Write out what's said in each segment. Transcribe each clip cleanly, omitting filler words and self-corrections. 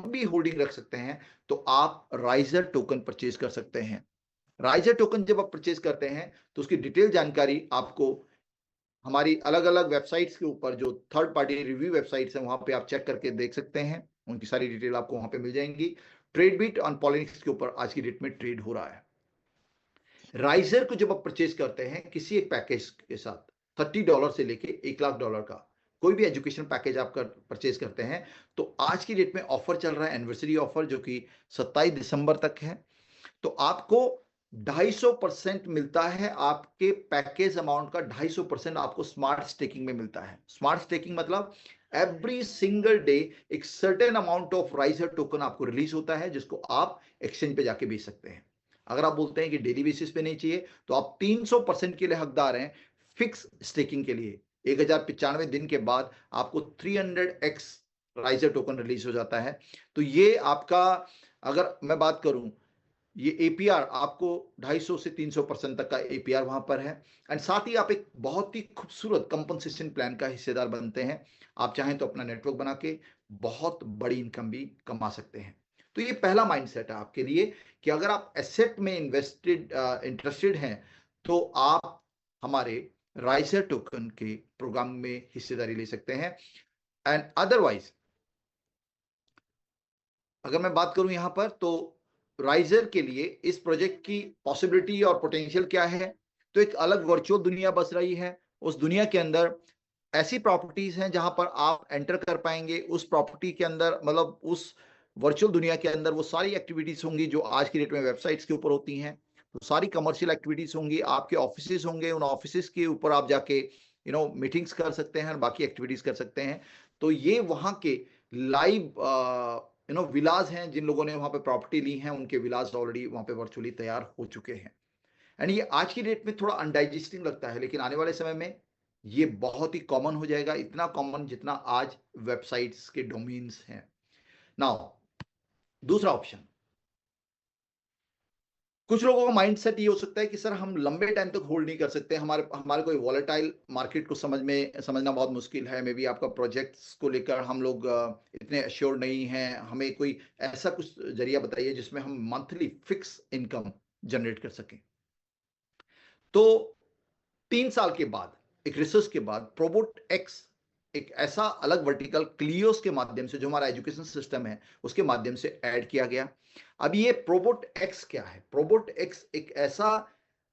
लंबी होल्डिंग रख सकते हैं तो आप राइजर टोकन परचेज कर सकते हैं। राइजर टोकन जब आप परचेज करते हैं तो उसकी डिटेल जानकारी आपको हमारी अलग-अलग वेबसाइट्स के ऊपर, जो थर्ड पार्टी रिव्यू वेबसाइट्स हैं, वहां पे आप चेक करके देख सकते हैं। उनकी सारी डिटेल आपको वहां पे मिल जाएंगी। ट्रेडबिट ऑन पॉलिनिक्स के ऊपर आज की डेट में ट्रेड हो रहा है। राइजर को जब आप परचेज करते हैं किसी एक पैकेज के साथ, $30 से लेके $1,00,000 का कोई भी एजुकेशन पैकेज आप परचेज करते हैं, तो आज की डेट में ऑफर चल रहा है, एनिवर्सरी ऑफर, जो कि 27 दिसंबर तक है। तो आपको 250% मिलता है, आपके पैकेज अमाउंट का 250% आपको स्मार्ट स्टेकिंग में मिलता है। स्मार्ट स्टेकिंग मतलब एवरी सिंगल डे एक certain amount of riser token आपको रिलीज होता है, जिसको आप एक्सचेंज पे जाके बेच सकते हैं। अगर आप बोलते हैं कि डेली बेसिस पे नहीं चाहिए, तो आप 300% के लिए हकदार हैं फिक्स स्टेकिंग के लिए। 1095 दिन के बाद आपको 300x राइजर टोकन रिलीज हो जाता है। तो ये आपका, अगर मैं बात करूं, ये एपीआर आपको 250 से 300% तक का एपीआर वहां पर है। एंड साथ ही आप एक बहुत ही खूबसूरत कंपनसेशन प्लान का हिस्सेदार बनते हैं। आप चाहें तो अपना नेटवर्क बना के बहुत बड़ी इनकम भी कमा सकते हैं। तो ये पहला माइंडसेट है आपके लिए कि अगर आप एसेट में इंटरेस्टेड हैं तो आप हमारे राइजर टोकन के प्रोग्राम में हिस्सेदारी ले सकते हैं। एंड अदरवाइज अगर मैं बात करूं यहां पर, तो राइजर के लिए इस प्रोजेक्ट की पॉसिबिलिटी और पोटेंशियल क्या है, तो एक अलग वर्चुअल दुनिया बस रही है। उस दुनिया के अंदर ऐसी प्रॉपर्टीज हैं जहां पर आप एंटर कर पाएंगे। उस प्रॉपर्टी के अंदर, मतलब उस वर्चुअल दुनिया के अंदर, वो सारी एक्टिविटीज होंगी जो आज की डेट में वेबसाइट्स के ऊपर होती हैं। तो सारी कमर्शियल एक्टिविटीज होंगी, आपके ऑफिस होंगे, उन ऑफिस के ऊपर आप जाके मीटिंग्स कर सकते हैं और बाकी एक्टिविटीज कर सकते हैं। तो ये वहां के लाइव विलाज हैं। जिन लोगों ने वहां पे प्रॉपर्टी ली है, उनके विलाज ऑलरेडी वहां पे वर्चुअली तैयार हो चुके हैं। एंड ये आज की डेट में थोड़ा अनडाइजेस्टिंग लगता है, लेकिन आने वाले समय में ये बहुत ही कॉमन हो जाएगा, इतना कॉमन जितना आज वेबसाइट्स के डोमेन्स हैं। नाउ दूसरा ऑप्शन, कुछ लोगों का माइंडसेट ये हो सकता है कि सर हम लंबे टाइम तक होल्ड नहीं कर सकते, हमारे हमारे कोई वॉलेटाइल मार्केट को समझना बहुत मुश्किल है। मे बी आपका प्रोजेक्ट्स को लेकर हम लोग इतने अश्योर नहीं हैं, हमें कोई ऐसा कुछ जरिया बताइए जिसमें हम मंथली फिक्स इनकम जनरेट कर सकें। तो 3 साल के बाद, एक रिसर्च के बाद, प्रोबोट एक्स एक ऐसा अलग वर्टिकल क्लियोस के माध्यम से, जो हमारा एजुकेशन सिस्टम है उसके माध्यम से ऐड किया गया। अब ये प्रोबोट एक्स क्या है? प्रोबोट एक्स एक ऐसा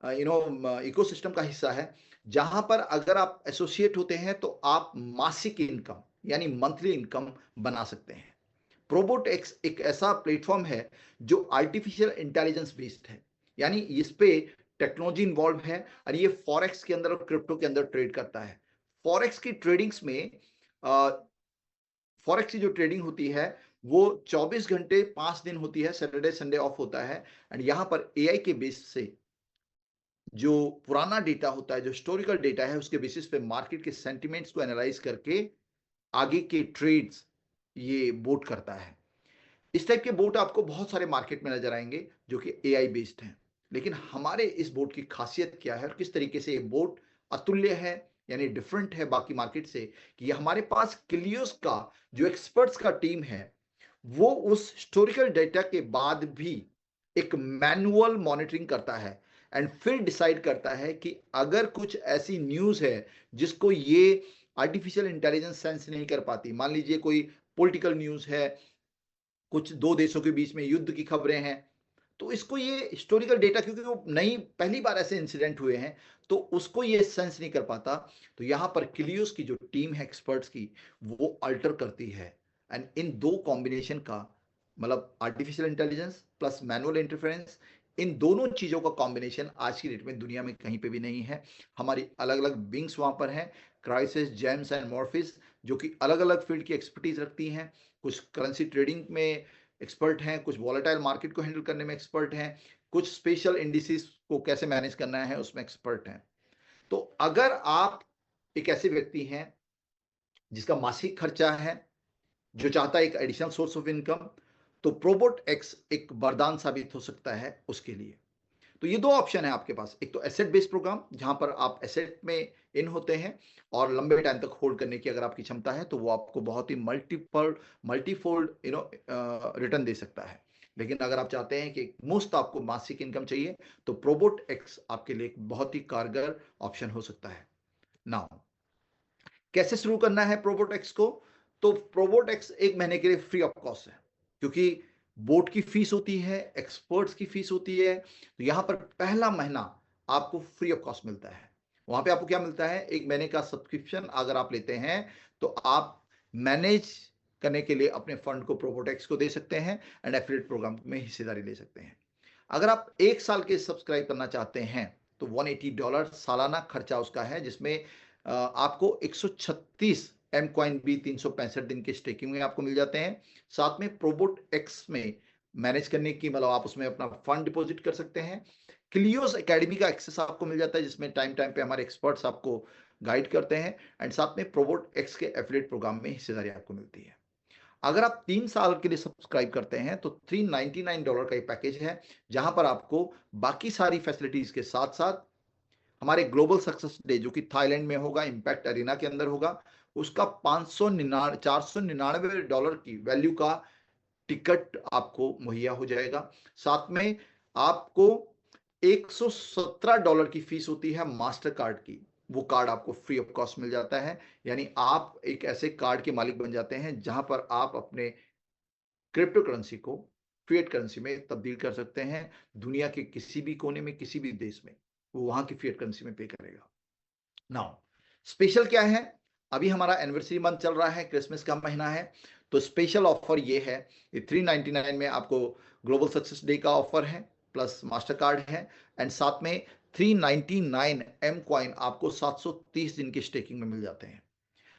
इकोसिस्टम का हिस्सा है जहां पर अगर आप एसोसिएट होते हैं तो आप मासिक इनकम यानी मंथली इनकम बना सकते हैं। प्रोबोट एक्स एक ऐसा प्लेटफॉर्म है जो आर्टिफिशियल इंटेलिजेंस बेस्ड है, यानी इस पे टेक्नोलॉजी इन्वॉल्व है और ये फॉरेक्स के अंदर और क्रिप्टो के अंदर ट्रेड करता है। फॉरेक्स की ट्रेडिंग्स में फॉरेक्स की जो ट्रेडिंग होती है वो 24 घंटे 5 दिन होती है, सैटरडे संडे ऑफ होता है। एंड यहां पर एआई के बेस से जो पुराना डेटा होता है, जो हिस्टोरिकल डेटा है, उसके बेसिस पे मार्केट के सेंटिमेंट्स को एनालाइज करके आगे के ट्रेड्स ये बोट करता है। इस टाइप के बोट आपको बहुत सारे मार्केट में नजर आएंगे जो कि एआई बेस्ड हैं। लेकिन हमारे इस बोट की खासियत क्या है और किस तरीके से ये बोट अतुल्य है, यानी डिफरेंट है बाकी मार्केट से, कि हमारे पास क्लियोस का जो एक्सपर्ट्स का टीम है वो उस हिस्टोरिकल डेटा के बाद भी एक मैनुअल मॉनिटरिंग करता है एंड फिर डिसाइड करता है कि अगर कुछ ऐसी न्यूज है जिसको ये आर्टिफिशियल इंटेलिजेंस सेंस नहीं कर पाती, मान लीजिए कोई पॉलिटिकल न्यूज है, कुछ दो देशों के बीच में युद्ध की खबरें हैं, तो इसको ये हिस्टोरिकल डेटा, क्योंकि वो नहीं पहली बार ऐसे इंसिडेंट हुए हैं, तो उसको ये सेंस नहीं कर पाता। तो यहां पर क्लियोस की जो टीम है एक्सपर्ट्स की, वो अल्टर करती है। एंड इन दो कॉम्बिनेशन का, मतलब artificial intelligence plus manual interference, इन दोनों चीजों का कॉम्बिनेशन आज की डेट में दुनिया में कहीं पे भी नहीं है। हमारी अलग अलग विंग्स वहां पर हैं, क्राइसिस, जेम्स एंड मॉर्फिस, जो कि अलग अलग फील्ड की एक्सपर्टीज रखती हैं। कुछ करेंसी ट्रेडिंग में एक्सपर्ट हैं, कुछ वॉलेटाइल मार्केट को हैंडल करने में एक्सपर्ट हैं, कुछ स्पेशल इंडिसेस को कैसे मैनेज करना है उसमें एक्सपर्ट हैं। तो अगर आप एक ऐसे व्यक्ति हैं जिसका मासिक खर्चा है, जो चाहता है एक एडिशनल सोर्स ऑफ इनकम, तो प्रोबोट एक्स एक वरदान साबित हो सकता है उसके लिए। तो ये दो ऑप्शन है आपके पास, एक तो एसेट बेस्ड प्रोग्राम जहां पर आप एसेट में इन होते हैं और लंबे टाइम तक होल्ड करने की अगर आपकी क्षमता है तो वो आपको बहुत ही मल्टीफोल्ड रिटर्न दे सकता है। लेकिन अगर आप चाहते हैं कि मुफ्त आपको मासिक इनकम चाहिए तो प्रोबोट एक्स आपके लिए एक बहुत ही कारगर ऑप्शन हो सकता है। नाउ कैसे शुरू करना है प्रोबोट एक्स को? तो प्रोबोट एक्स 1 महीने के लिए फ्री ऑफ कॉस्ट है, क्योंकि बोर्ड की फीस होती है, एक्सपर्ट्स की फीस होती है, तो यहां पर पहला महीना आपको फ्री ऑफ कॉस्ट मिलता है। वहां पे आपको क्या मिलता है? 1 महीने का सब्सक्रिप्शन अगर आप लेते हैं तो आप मैनेज करने के लिए अपने फंड को प्रोबोट एक्स को दे सकते हैं एंड एफिलिएट प्रोग्राम में हिस्सेदारी ले सकते हैं। अगर आप 1 साल के सब्सक्राइब करना चाहते हैं तो $180 सालाना खर्चा उसका है, जिसमें आपको 136 एम कॉइन भी 365 दिन के स्टेकिंग में आपको मिल जाते हैं। साथ में प्रोबोट एक्स में मैनेज करने की मतलब आप उसमें अपना फंड डिपॉजिट कर सकते हैं। क्लियोस एकेडमी का एक्सेस आपको मिल जाता है, जिसमें टाइम टाइम पे हमारे एक्सपर्ट्स आपको गाइड करते हैं एंड साथ में प्रोबोट एक्स के एफिलिएट प्रोग्राम में हिस्सेदारी आपको मिलती है। अगर आप 3 साल के लिए सब्सक्राइब करते हैं तो $399 का ये पैकेज है, जहां पर आपको बाकी सारी फैसिलिटीज के साथ साथ हमारे ग्लोबल सक्सेस डे जो कि थाईलैंड में होगा, इम्पैक्ट अरीना के अंदर होगा, उसका $499 की वैल्यू का टिकट आपको मुहैया हो जाएगा। साथ में आपको $117 की फीस होती है मास्टर कार्ड की, वो कार्ड आपको फ्री ऑफ कॉस्ट मिल जाता है। यानी आप एक ऐसे कार्ड के मालिक बन जाते हैं जहां पर आप अपने क्रिप्टो करेंसी को फिएट करेंसी में तब्दील कर सकते हैं। दुनिया के किसी भी कोने में, किसी भी देश में, वो वहां की फिएट करेंसी में पे करेगा। नाउ स्पेशल क्या है? अभी हमारा एनिवर्सरी मंथ चल रहा है, क्रिसमस का महीना है, तो स्पेशल ऑफर ये है, ये 399 में आपको ग्लोबल सक्सेस डे का ऑफर है, प्लस मास्टर कार्ड है एंड साथ में 399 एम कॉइन आपको 730 दिन की स्टेकिंग में मिल जाते हैं।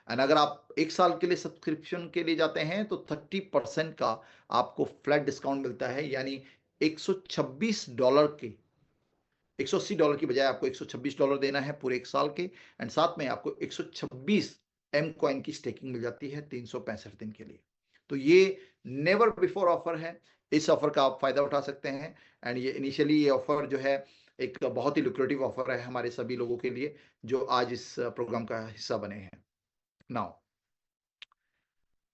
एंड अगर आप 1 साल के लिए सब्सक्रिप्शन के लिए जाते हैं तो 30% का आपको फ्लैट डिस्काउंट मिलता है, यानी $126 के $180 की बजाय आपको $126 देना है पूरे 1 साल के एंड साथ में आपको 126 एम कॉइन की स्टेकिंग मिल जाती है 365 दिन के लिए। तो ये नेवर बिफोर ऑफर है, इस ऑफर का आप फायदा उठा सकते हैं एंड ये ऑफर जो है एक बहुत ही लुक्रेटिव ऑफर है हमारे सभी लोगों के लिए जो आज इस प्रोग्राम का हिस्सा बने हैं। नाउ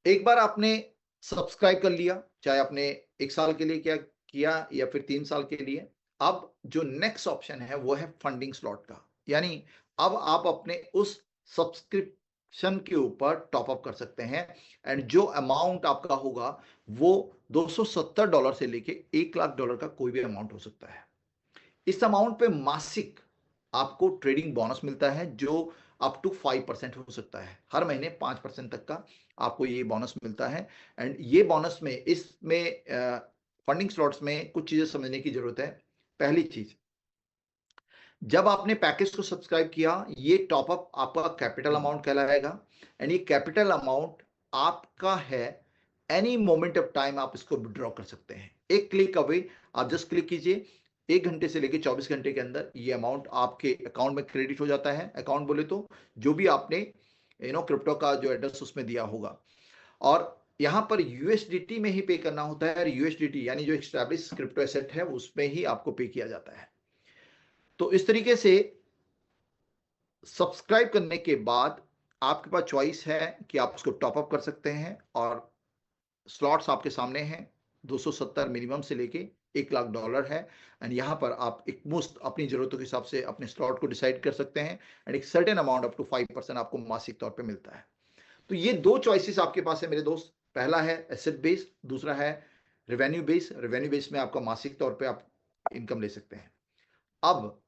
एक बार आपने सब्सक्राइब कर लिया, चाहे आपने 1 साल के लिए क्या किया या फिर 3 साल के लिए, अब जो नेक्स्ट ऑप्शन है वो है फंडिंग स्लॉट का। यानी अब आप अपने उस सब्सक्रिप्शन के ऊपर टॉप अप कर सकते हैं एंड जो अमाउंट आपका होगा वो $270 से लेके $1 लाख का कोई भी अमाउंट हो सकता है। इस अमाउंट पे मासिक आपको ट्रेडिंग बोनस मिलता है जो अप टू 5% हो सकता है। हर महीने 5% तक का आपको ये बोनस मिलता है एंड ये बोनस में इसमें फंडिंग स्लॉट्स में कुछ चीजें समझने की जरूरत है। पहली चीज, जब आपने पैकेज को सब्सक्राइब किया, ये टॉपअप आपका कैपिटल अमाउंट कहलाएगा एंड ये कैपिटल अमाउंट आपका है, एनी मोमेंट ऑफ टाइम आप इसको विड्रॉ कर सकते हैं। एक क्लिक अवे, आप जस्ट क्लिक कीजिए, 1 घंटे से लेकर 24 घंटे के अंदर ये अमाउंट आपके अकाउंट में क्रेडिट हो जाता है। अकाउंट बोले तो जो भी आपने क्रिप्टो का जो एड्रेस उसमें दिया होगा, और यहां पर यूएसडीटी में ही पे करना होता है। यूएसडीटी यानी जो एस्टैब्लिश क्रिप्टो एसेट है उसमें ही आपको पे किया जाता है। तो इस तरीके से सब्सक्राइब करने के बाद आपके पास चॉइस है कि आप उसको टॉप अप कर सकते हैं और स्लॉट्स आपके सामने हैं। 270 मिनिमम से लेके $1 लाख है एंड यहाँ पर आप एक मुफ्त अपनी जरूरतों के हिसाब से अपने स्लॉट को डिसाइड कर सकते हैं एंड एक सर्टेन अमाउंट अप टू 5% आपको मासिक तौर पे मिलता है। तो ये 2 चॉइसेस आपके पास है मेरे दोस्त। पहला है एसेट बेस, दूसरा है रेवेन्यू बेस। रेवेन्यू बेस में आपका मासिक तौर पे आप इनकम ले सकते हैं। अब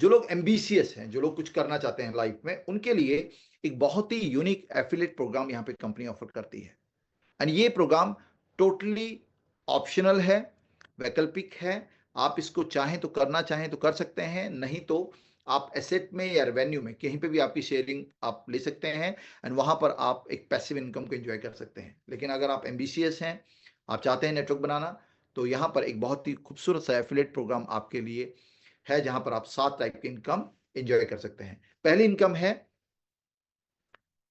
जो लोग एम्बिशियस हैं, जो लोग कुछ करना चाहते हैं लाइफ में, उनके लिए एक बहुत ही यूनिक एफिलिएट प्रोग्राम यहाँ पे कंपनी ऑफर करती है एंड ये प्रोग्राम टोटली ऑप्शनल है, वैकल्पिक है। आप इसको चाहें तो करना चाहें तो कर सकते हैं, नहीं तो आप एसेट में या रेवेन्यू में कहीं पे भी आपकी शेयरिंग आप ले सकते हैं एंड वहां पर आप एक पैसिव इनकम को एंजॉय कर सकते हैं। लेकिन अगर आप एम्बिशियस हैं, आप चाहते हैं नेटवर्क बनाना, तो यहाँ पर एक बहुत ही खूबसूरत सा एफिलिएट प्रोग्राम आपके लिए है जहां पर आप 7 टाइप की इनकम एंजॉय कर सकते हैं। पहली इनकम है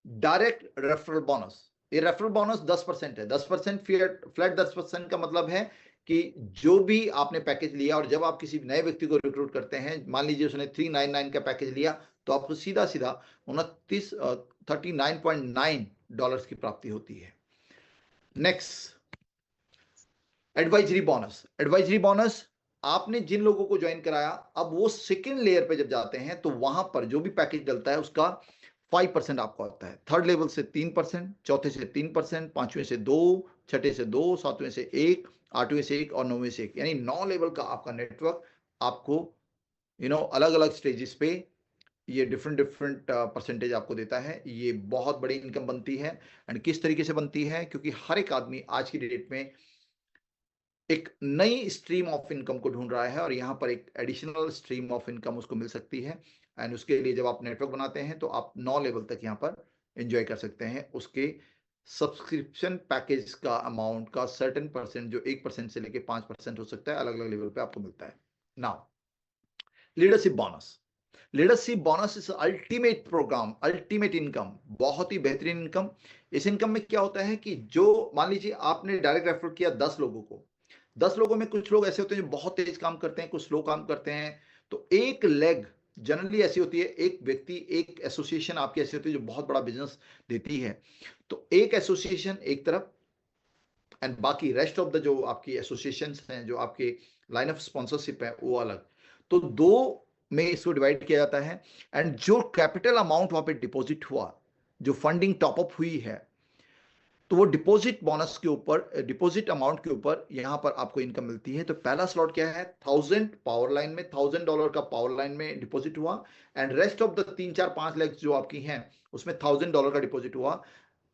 डायरेक्ट रेफरल बोनस। ये रेफरल बोनस 10% है। 10% फ्लैट 10% का मतलब है कि जो भी आपने पैकेज लिया और जब आप किसी नए व्यक्ति को रिक्रूट करते हैं, मान लीजिए उसने 399 का पैकेज लिया, तो आपको सीधा सीधा 39.9 डॉलर्स की प्राप्ति होती है। Next, advisory bonus. Advisory bonus, आपने जिन लोगों को ज्वाइन कराया, अब वो सेकेंड लेयर पे जब जाते हैं तो वहां पर जो भी पैकेज डलता है उसका 5% आपको आता है। थर्ड लेवल से 3%, चौथे से 3%, पांचवें से 2, छठे से 2, सातवें से 1, आठवें से 1 और नौवें से 1, यानी 9 लेवल का आपका नेटवर्क आपको अलग अलग स्टेजेस पे ये डिफरेंट डिफरेंट परसेंटेज आपको देता है। ये बहुत बड़ी इनकम बनती है। एंड किस तरीके से बनती है, क्योंकि हर एक आदमी आज की डेट में एक नई स्ट्रीम ऑफ इनकम को ढूंढ रहा है और यहाँ पर एक एडिशनल स्ट्रीम ऑफ इनकम उसको मिल सकती है। एंड उसके लिए जब आप नेटवर्क बनाते हैं तो आप 9 लेवल तक यहाँ पर एंजॉय कर सकते हैं। उसके सब्सक्रिप्शन पैकेज का अमाउंट का सर्टेन परसेंट, जो 1% से लेके 5% हो सकता है, अलग अलग लेवल पे आपको मिलता है। Now, leadership bonus. Leadership bonus is ultimate programme, ultimate income, बहुत ही बेहतरीन इनकम। इस इनकम में क्या होता है कि जो मान लीजिए आपने डायरेक्ट रेफर किया 10 लोगों को, 10 लोगों में कुछ लोग ऐसे होते हैं जो बहुत तेज काम करते हैं, कुछ स्लो काम करते हैं। तो एक लेग जनरली ऐसी होती है, एक व्यक्ति, एक एसोसिएशन आपकी ऐसी होती है जो बहुत बड़ा बिजनेस देती है। तो एक एसोसिएशन एक तरफ एंड बाकी रेस्ट ऑफ द जो आपकी एसोसिएशंस हैं, जो आपके लाइन ऑफ स्पॉन्सरशिप है, वो अलग। तो दो में इसको डिवाइड किया जाता है। एंड जो कैपिटल अमाउंट वहां पे डिपॉजिट हुआ, जो फंडिंग टॉपअप हुई है, तो वो डिपॉजिट बोनस के ऊपर, डिपॉजिट अमाउंट के ऊपर यहां पर आपको इनकम मिलती है। तो पहला स्लॉट क्या है, 1000 पावर लाइन में, $1000 का पावर लाइन में डिपॉजिट हुआ। And rest of the 3 4 5 legs जो आपकी हैं उसमें $1000 का डिपॉजिट हुआ।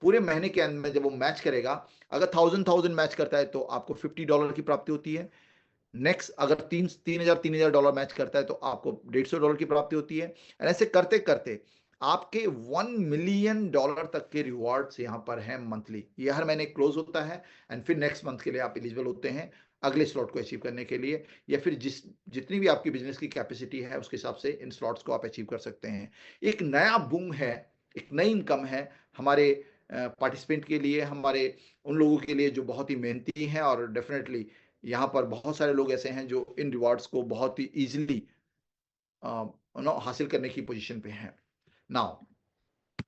पूरे महीने के अंत में जब वो मैच करेगा, अगर 1000 मैच करता है तो आपको $50 की प्राप्ति होती है। नेक्स्ट, अगर 3000 मैच करता है तो आपको $150 की प्राप्ति होती है। एंड ऐसे करते करते आपके $1 मिलियन तक के रिवॉर्ड्स यहाँ पर हैं मंथली। ये हर महीने क्लोज होता है एंड फिर नेक्स्ट मंथ के लिए आप एलिजिबल होते हैं अगले स्लॉट को अचीव करने के लिए, या फिर जितनी भी आपकी बिजनेस की कैपेसिटी है उसके हिसाब से इन स्लॉट्स को आप अचीव कर सकते हैं। एक नया बूम है, एक नई इनकम है हमारे पार्टिसिपेंट के लिए, हमारे उन लोगों के लिए जो बहुत ही मेहनती हैं। और डेफिनेटली यहाँ पर बहुत सारे लोग ऐसे हैं जो इन रिवार्ड्स को बहुत ही इजीली हासिल करने की पोजीशन पे हैं। Now,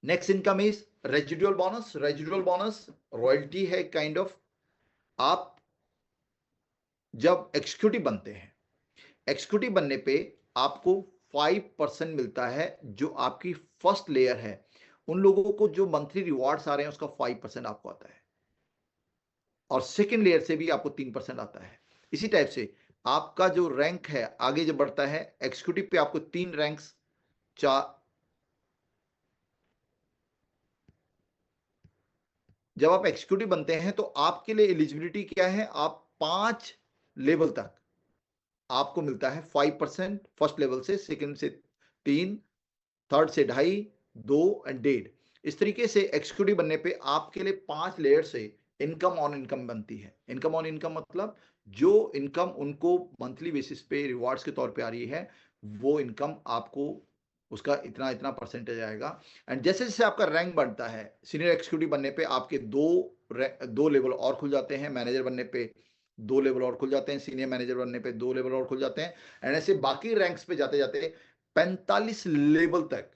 next income is residual bonus. Residual bonus royalty है काइंड ऑफ। आप जब एग्जीक्यूटिव बनते हैं, एग्जीक्यूटिव बनने पे आपको 5% मिलता है, जो आपकी फर्स्ट लेयर है। उन लोगों को जो मंथली रिवॉर्ड्स आ रहे हैं उसका 5% आपको आता है, और सेकेंड लेयर से भी आपको 3% आता है। इसी टाइप से आपका जो रैंक है आगे जब बढ़ता है, एग्जीक्यूटिव पे आपको 3 रैंक्स, जब आप एग्जीक्यूटिव बनते हैं तो आपके लिए एलिजिबिलिटी क्या है, आप 5 लेवल तक आपको मिलता है 5% फर्स्ट लेवल से, सेकंड से 3, थर्ड से 2.5, 2 एंड 1.5। इस तरीके से एग्जीक्यूटिव बनने पे आपके लिए 5 लेयर से इनकम ऑन इनकम बनती है। इनकम ऑन इनकम मतलब जो इनकम उनको मंथली बेसिस पे रिवार्ड्स के तौर पे आ रही है, वो इनकम आपको उसका इतना इतना परसेंटेज आएगा। एंड जैसे जैसे आपका रैंक बढ़ता है, सीनियर एग्जीक्यूटिव बनने पे आपके दो लेवल और खुल जाते हैं, मैनेजर बनने पे 2 लेवल और खुल जाते हैं, सीनियर मैनेजर बनने पे 2 लेवल और खुल जाते हैं। एंड ऐसे बाकी रैंक्स पे जाते जाते 45 लेवल तक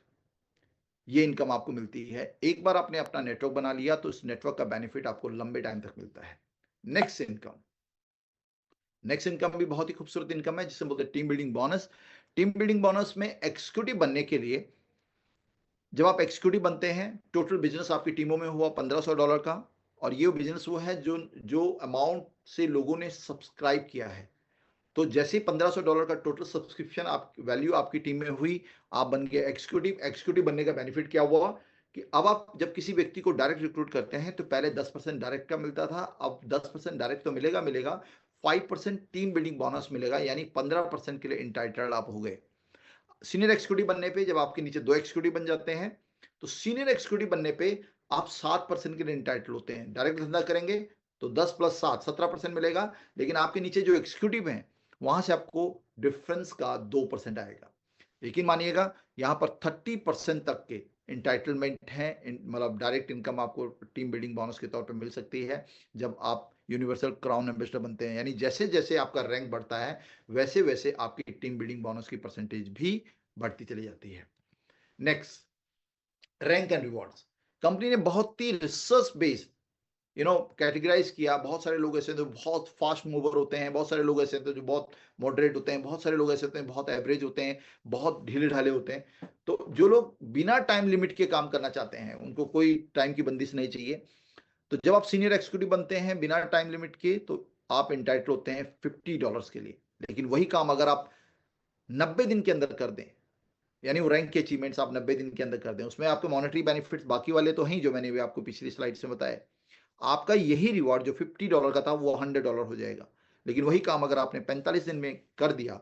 ये इनकम आपको मिलती है। एक बार आपने अपना नेटवर्क बना लिया तो इस नेटवर्क का बेनिफिट आपको लंबे टाइम तक मिलता है। नेक्स्ट इनकम, नेक्स्ट इनकम भी बहुत ही खूबसूरत इनकम है जिसे बोलते हैं team building bonus. Team building bonus में एक्जीक्यूटिव बनने के लिए, जब आप एग्जीक्यूटिव बनते हैं, टोटल बिजनेस आपकी टीमों में हुआ $1500 का, और ये बिजनेस वो है जो जो अमाउंट से लोगों ने सब्सक्राइब किया है। तो जैसे ही $1500 का टोटल सब्सक्रिप्शन आप वैल्यू आपकी टीम में हुई, आप बन गए एग्जीक्यूटिव। एग्जीक्यूटिव बनने का बेनिफिट क्या हुआ कि अब आप जब किसी व्यक्ति को डायरेक्ट रिक्रूट करते हैं तो पहले 10% डायरेक्ट का मिलता था, अब 10% डायरेक्ट तो मिलेगा मिलेगा, 5% टीम बिल्डिंग बोनस मिलेगा, यानी 15% के लिए इंटाइटल्ड आप हो गए। सीनियर एक्जीक्यूटिव बनने पे जब आपके नीचे 2 एक्जीक्यूटिव बन जाते हैं, तो सीनियर एक्जीक्यूटिव बनने पे आप 7% के लिए इंटाइटल होते हैं। डायरेक्ट धंधा करेंगे तो 10 + 7 17% मिलेगा, लेकिन आपके नीचे जो एक्जीक्यूटिव हैं वहां से आपको डिफरेंस का 2% आएगा। यकीन मानिएगा, यहाँ पर 30% तक के इंटाइटलमेंट है, मतलब डायरेक्ट इनकम आपको टीम बिल्डिंग बोनस के तौर पर मिल सकती है जब आप यूनिवर्सल क्राउन एम्बेसडर बनते हैं। यानी जैसे जैसे आपका रैंक बढ़ता है वैसे वैसे आपकी टीम बिल्डिंग बोनस की परसेंटेज भी बढ़ती चली जाती है। Next, rank and rewards. Company ने बहुत ही रिसर्च बेस्ड कैटेगराइज किया। बहुत सारे लोग ऐसे होते हैं बहुत फास्ट मूवर होते हैं, बहुत सारे लोग ऐसे होते हैं जो बहुत मॉडरेट होते हैं, बहुत सारे लोग ऐसे होते हैं बहुत एवरेज होते हैं, बहुत ढीले ढाले होते हैं। तो जो लोग बिना टाइम लिमिट के काम करना चाहते हैं, उनको कोई टाइम की बंदिश नहीं चाहिए। तो जब आप सीनियर एक्सिक्यूटिव बनते हैं बिना टाइम लिमिट के, तो आप इंटाइटल होते हैं $50 के लिए। लेकिन वही काम अगर आप 90 दिन के अंदर कर दें, यानी वो रैंक के अचीवमेंट्स आप 90 दिन के अंदर कर दें, उसमें आपके मॉनेटरी बेनिफिट्स बाकी वाले तो हैं जो मैंने भी आपको पिछली स्लाइड से बताया। आपका यही रिवॉर्ड जो $50 का था वो $100 हो जाएगा। लेकिन वही काम अगर आपने 45 दिन में कर दिया,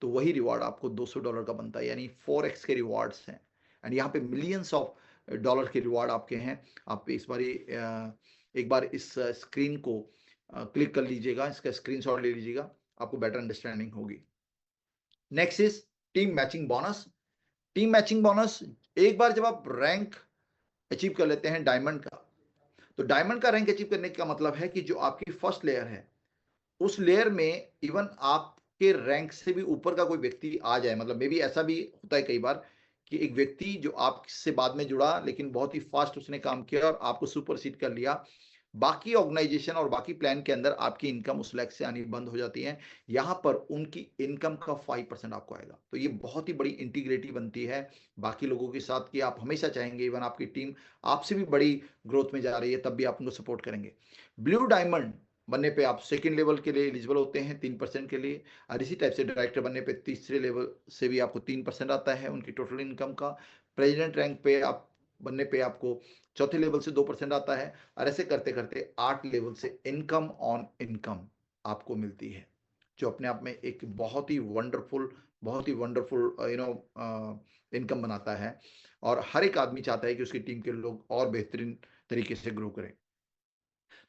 तो वही रिवॉर्ड आपको $200 का बनता है, यानी 4x के रिवॉर्ड्स हैं। एंड यहाँ पे मिलियंस ऑफ डॉलर के रिवॉर्ड आपके हैं। आप एक बार इस स्क्रीन को क्लिक कर लीजिएगा, इसका स्क्रीनशॉट ले लीजिएगा, आपको बेटर अंडरस्टैंडिंग होगी। Next is team matching bonus. Team matching bonus, एक बार जब आप रैंक अचीव कर लेते हैं डायमंड का, तो डायमंड का रैंक अचीव करने का मतलब है कि जो आपकी फर्स्ट लेयर है, उस लेयर में इवन आपके रैंक से भी ऊपर का कोई व्यक्ति आ जाए, मतलब मे बी ऐसा भी होता है कई बार कि एक व्यक्ति जो आपसे बाद में जुड़ा लेकिन बहुत ही फास्ट उसने काम किया और आपको सुपरसीड कर लिया, बाकी ऑर्गेनाइजेशन और बाकी प्लान के अंदर आपकी इनकम उस लैक से आनी बंद हो जाती है। यहां पर उनकी इनकम का 5% आपको आएगा। तो ये बहुत ही बड़ी इंटीग्रिटी बनती है बाकी लोगों के साथ कि आप हमेशा चाहेंगे इवन आपकी टीम आपसे भी बड़ी ग्रोथ में जा रही है तब भी आप उनको सपोर्ट करेंगे। ब्लू डायमंड बनने पे आप सेकंड लेवल के लिए एलिजिबल होते हैं 3% के लिए, और इसी टाइप से डायरेक्टर बनने पे तीसरे लेवल से भी आपको 3% आता है उनकी टोटल इनकम का। प्रेसिडेंट रैंक पे आप बनने पे आपको चौथे लेवल से 2% आता है, और ऐसे करते करते 8 लेवल से इनकम ऑन इनकम आपको मिलती है, जो अपने आप में एक बहुत ही वंडरफुल इनकम बनाता है। और हर एक आदमी चाहता है कि उसकी टीम के लोग और बेहतरीन तरीके से ग्रो करें।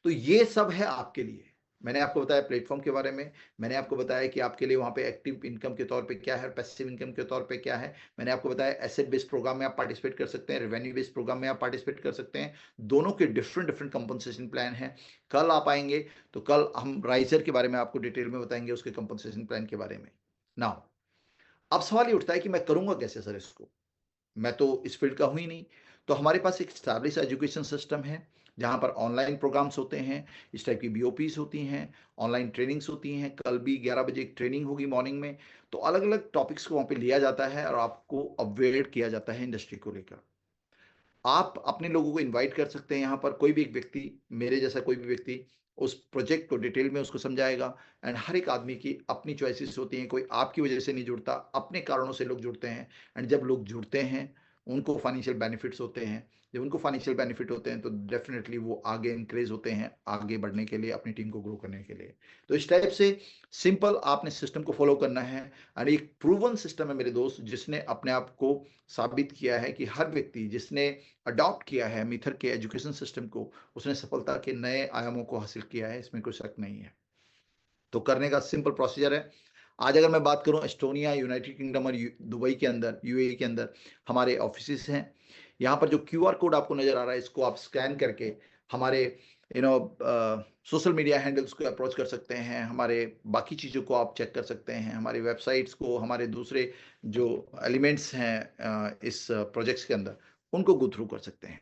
तो ये सब है आपके लिए। मैंने आपको बताया प्लेटफॉर्म के बारे में, मैंने आपको बताया कि आपके लिए वहाँ पे एक्टिव इनकम के तौर पे क्या है, पैसिव इनकम के तौर पे क्या है। मैंने आपको बताया एसेट बेस्ड प्रोग्राम में आप पार्टिसिपेट कर सकते हैं, रेवेन्यू बेस्ड प्रोग्राम में आप पार्टिसिपेट कर सकते हैं। दोनों के डिफरेंट डिफरेंट कंपनसेशन प्लान है। कल आप आएंगे तो कल हम राइजर के बारे में आपको डिटेल में बताएंगे, उसके कंपनसेशन प्लान के बारे में। नाउ अब सवाल ये उठता है कि मैं करूंगा कैसे सर इसको, मैं तो इस फील्ड का हूँ ही नहीं। तो हमारे पास एक स्टैब्लिश एजुकेशन सिस्टम है जहाँ पर ऑनलाइन प्रोग्राम्स होते हैं, इस टाइप की बीओपीज होती हैं, ऑनलाइन ट्रेनिंग्स होती हैं। कल भी 11 बजे एक ट्रेनिंग होगी मॉर्निंग में। तो अलग अलग टॉपिक्स को वहाँ पे लिया जाता है और आपको अपग्रेड किया जाता है इंडस्ट्री को लेकर। आप अपने लोगों को इनवाइट कर सकते हैं, यहाँ पर कोई भी एक व्यक्ति, मेरे जैसा कोई भी व्यक्ति उस प्रोजेक्ट को डिटेल में उसको समझाएगा। एंड हर एक आदमी की अपनी चॉइसेस होती हैं, कोई आपकी वजह से नहीं जुड़ता, अपने कारणों से लोग जुड़ते हैं। एंड जब लोग जुड़ते हैं उनको फाइनेंशियल बेनिफिट्स होते हैं। जब उनको फाइनेंशियल बेनिफिट होते हैं तो डेफिनेटली वो आगे इंक्रेज होते हैं आगे बढ़ने के लिए, अपनी टीम को ग्रो करने के लिए। तो इस टाइप से सिंपल आपने सिस्टम को फॉलो करना है। और एक प्रूवन सिस्टम है मेरे दोस्त, जिसने अपने आप को साबित किया है कि हर व्यक्ति जिसने अडॉप्ट किया है मिथर के एजुकेशन सिस्टम को, उसने सफलता के नए आयामों को हासिल किया है, इसमें कोई शक नहीं है। तो करने का सिंपल प्रोसीजर है। आज अगर मैं बात करूं, एस्टोनिया, यूनाइटेड किंगडम और दुबई के अंदर, यूएई के अंदर हमारे ऑफिस हैं। यहाँ पर जो क्यूआर कोड आपको नजर आ रहा है, इसको आप स्कैन करके हमारे सोशल मीडिया हैंडल्स को अप्रोच कर सकते हैं, हमारे बाकी चीज़ों को आप चेक कर सकते हैं, हमारी वेबसाइट्स को, हमारे दूसरे जो एलिमेंट्स हैं इस प्रोजेक्ट्स के अंदर, उनको गो थ्रू कर सकते हैं।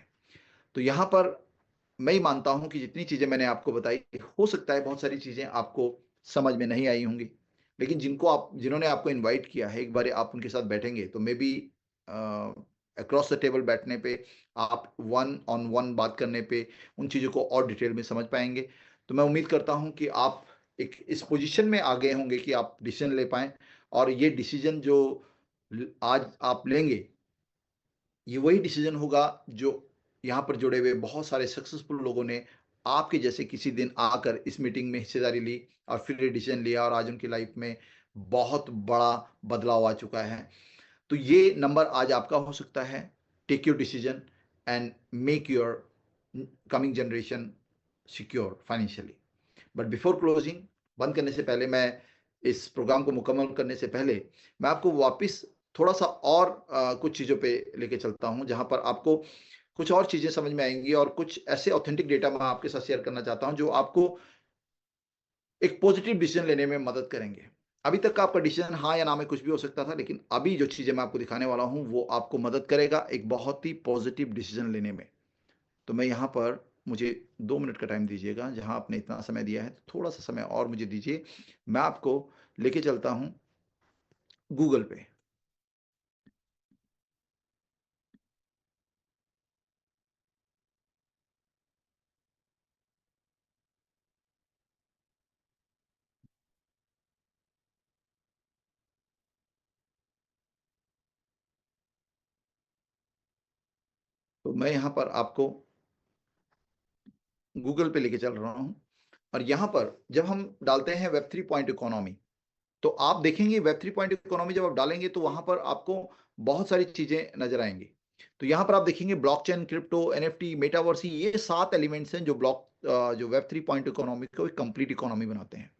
तो यहाँ पर मैं ही मानता हूँ कि जितनी चीज़ें मैंने आपको बताई, हो सकता है बहुत सारी चीज़ें आपको समझ में नहीं आई होंगी, लेकिन जिन्होंने आपको इनवाइट किया है, एक बार आप उनके साथ बैठेंगे तो may be across the table बैठने पे, आप वन ऑन वन बात करने पे उन चीज़ों को और डिटेल में समझ पाएंगे। तो मैं उम्मीद करता हूँ कि आप एक इस पोजीशन में आ गए होंगे कि आप डिसीजन ले पाएँ, और ये डिसीजन जो आज आप लेंगे, ये वही डिसीजन होगा जो यहाँ पर जुड़े हुए बहुत सारे सक्सेसफुल लोगों ने आपके जैसे किसी दिन आकर इस मीटिंग में हिस्सेदारी ली और फिर ये डिसीजन लिया, और आज उनकी लाइफ में बहुत बड़ा बदलाव आ चुका है। तो ये नंबर आज आपका हो सकता है। Take your decision and make your coming generation secure financially. But before closing, बंद करने से पहले, मैं इस प्रोग्राम को मुकम्मल करने से पहले मैं आपको वापस थोड़ा सा और कुछ चीज़ों पे लेके चलता हूँ, जहाँ पर आपको कुछ और चीज़ें समझ में आएंगी और कुछ ऐसे ऑथेंटिक डेटा मैं आपके साथ शेयर करना चाहता हूँ जो आपको एक पॉजिटिव डिसीजन लेने में मदद करेंगे। अभी तक का आपका डिसीजन हाँ या ना में कुछ भी हो सकता था, लेकिन अभी जो चीज़ें मैं आपको दिखाने वाला हूँ, वो आपको मदद करेगा एक बहुत ही पॉजिटिव डिसीजन लेने में। तो मैं यहाँ पर मुझे 2 मिनट का टाइम दीजिएगा, जहाँ आपने इतना समय दिया है, थोड़ा-सा समय और मुझे दीजिए। मैं आपको लेके चलता हूँ गूगल पे। तो मैं यहाँ पर आपको गूगल पे लेके चल रहा हूँ और यहाँ पर जब हम डालते हैं वेब 3 इकोनॉमी, तो आप देखेंगे वेब 3 इकोनॉमी जब आप डालेंगे तो वहाँ पर आपको बहुत सारी चीज़ें नज़र आएँगी। तो यहाँ पर आप देखेंगे ब्लॉकचेन, क्रिप्टो, एनएफटी, मेटावर्स, ये 7 एलिमेंट्स हैं जो जो वेब 3 इकोनॉमी को एक कंप्लीट इकोनॉमी बनाते हैं।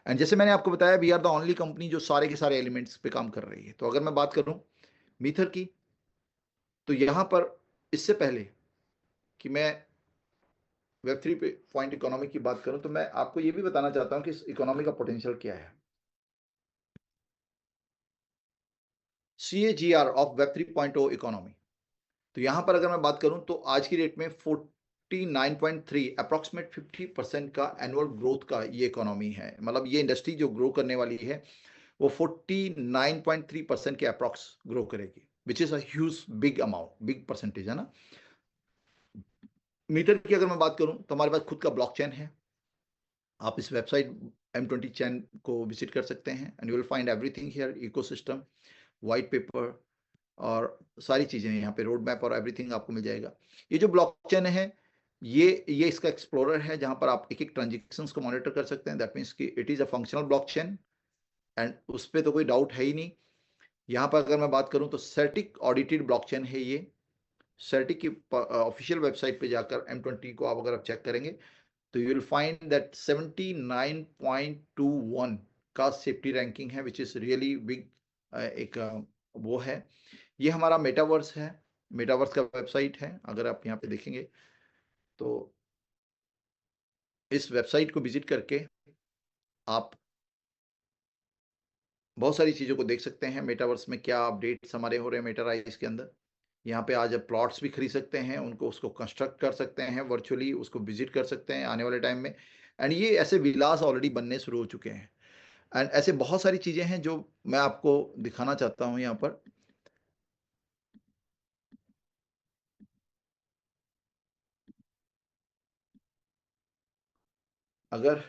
एंड जैसे मैंने आपको बताया, we are the only company जो सारे के सारे एलिमेंट्स पे काम कर रही है। तो अगर मैं बात करूँ मीथर की, तो यहाँ पर इससे पहले कि मैं वेब 3 पॉइंट इकोनॉमी की बात करूँ, तो मैं आपको ये भी बताना चाहता हूँ कि इस इकोनॉमी का पोटेंशियल क्या है। CAGR ऑफ वेब 3.0 इकोनॉमी, तो यहाँ पर अगर मैं बात करूँ तो आज की डेट में 49.3 अप्रॉक्सीमेट 50% का एनुअल ग्रोथ का ये इकोनॉमी है। मतलब ये इंडस्ट्री जो ग्रो करने वाली है, वो 49.3% के अप्रॉक्स ग्रो करेगी, which is a huge big amount, big percentage है ना। मीटर की अगर मैं बात करूँ तो हमारे पास खुद का ब्लॉकचेन है। आप इस वेबसाइट M20 चैन को विजिट कर सकते हैं and you will find everything here, ecosystem, white paper और सारी चीज़ें यहाँ पे रोड मैप और एवरीथिंग आपको मिल जाएगा। ये जो ब्लॉकचेन है, ये इसका एक्सप्लोरर है, जहाँ पर आप एक-एक ट्रांज़ैक्शंस को मॉनिटर कर सकते हैं। दैट मीन्स कि it is a functional blockchain and उस पे तो कोई डाउट है ही नहीं। यहाँ पर अगर मैं बात करूँ तो सेर्टिक ऑडिटेड ब्लॉकचेन है ये। सेर्टिक की ऑफिशियल वेबसाइट पे जाकर M20 को आप अगर आप चेक करेंगे, तो यू विल फाइंड दैट 79.21 का सेफ्टी रैंकिंग है, व्हिच इज़ रियली बिग। एक वो है। ये हमारा मेटावर्स है, मेटावर्स का वेबसाइट है। अगर आप यहाँ पे देखेंगे, तो इस वेबसाइट को विज़िट करके आप बहुत सारी चीज़ों को देख सकते हैं। मेटावर्स में क्या अपडेट्स हमारे हो रहे हैं मेटाराइज़ के अंदर। यहाँ पे आज आप प्लॉट्स भी खरीद सकते हैं, उसको कंस्ट्रक्ट कर सकते हैं वर्चुअली, उसको विज़िट कर सकते हैं आने वाले टाइम में। एंड ये ऐसे विलास ऑलरेडी बनने शुरू हो चुके हैं। एंड ऐसे बहुत सारी चीज़ें हैं जो मैं आपको दिखाना चाहता हूँ यहाँ पर। अगर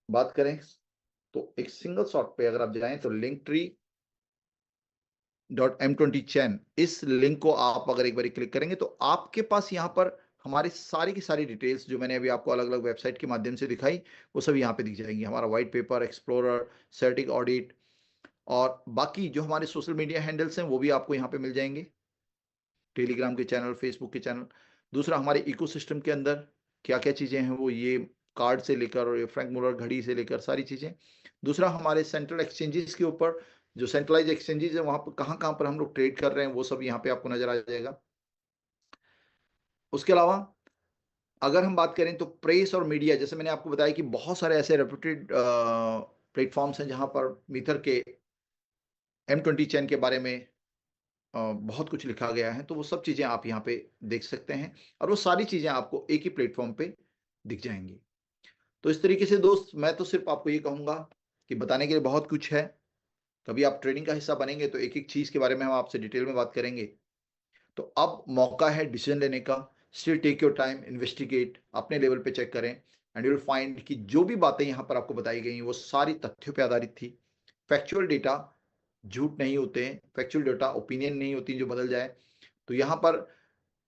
बात करें तो एक सिंगल शॉट पे अगर आप जाएँ तो linktree.m20 चैन, इस लिंक को आप अगर एक बारी क्लिक करेंगे तो आपके पास यहाँ पर हमारी सारी की सारी डिटेल्स जो मैंने अभी आपको अलग-अलग वेबसाइट के माध्यम से दिखाई, वो सब यहाँ पे दिख जाएँगी। हमारा व्हाइट पेपर, एक्सप्लोरर, सेर्टिक ऑडिट और बाकी जो हमारे सोशल मीडिया हैंडल्स हैं, वो भी आपको यहाँ पे मिल जाएँगे। टेलीग्राम के चैनल, फेसबुक के चैनल। दूसरा, हमारे इकोसिस्टम के अंदर क्या-क्या चीज़ें हैं, वो ये कार्ड से लेकर और ये फ्रैंक मुलर घड़ी से लेकर सारी चीज़ें। दूसरा, हमारे सेंट्रल एक्सचेंजेस के ऊपर जो सेंट्रलाइज़्ड एक्सचेंजेस हैं, वहाँ पर कहाँ-कहाँ पर हम लोग ट्रेड कर रहे हैं, वो सब यहाँ पे आपको नज़र आ जाएगा। उसके अलावा अगर हम बात करें तो प्रेस और मीडिया, जैसे मैंने आपको बताया कि बहुत सारे ऐसे रेप्यूटेड प्लेटफ़ॉर्म्स हैं, जहाँ पर मीथर के M20 चैन के बारे में बहुत कुछ लिखा गया है, तो वो सब चीज़ें आप यहाँ पे देख सकते हैं और वो सारी चीज़ें आपको एक ही प्लेटफ़ॉर्म पे दिख जाएँगी। तो इस तरीके से दोस्त, मैं तो सिर्फ़ आपको ये कहूँगा कि बताने के लिए बहुत कुछ है। कभी आप ट्रेडिंग का हिस्सा बनेंगे तो एक-एक चीज़ के बारे में हम आपसे डिटेल में बात करेंगे। तो अब मौका है डिसीज़न लेने का। Still take your time, investigate, अपने लेवल पे चेक करें एंड यू विल फाइंड कि जो भी बातें यहाँ पर आपको बताई गई हैं, वो सारी तथ्यों पे आधारित थी। फैक्चुअल डेटा झूठ नहीं होते हैं, फैक्चुअल डेटा ओपिनियन नहीं होती जो बदल जाए। तो यहाँ पर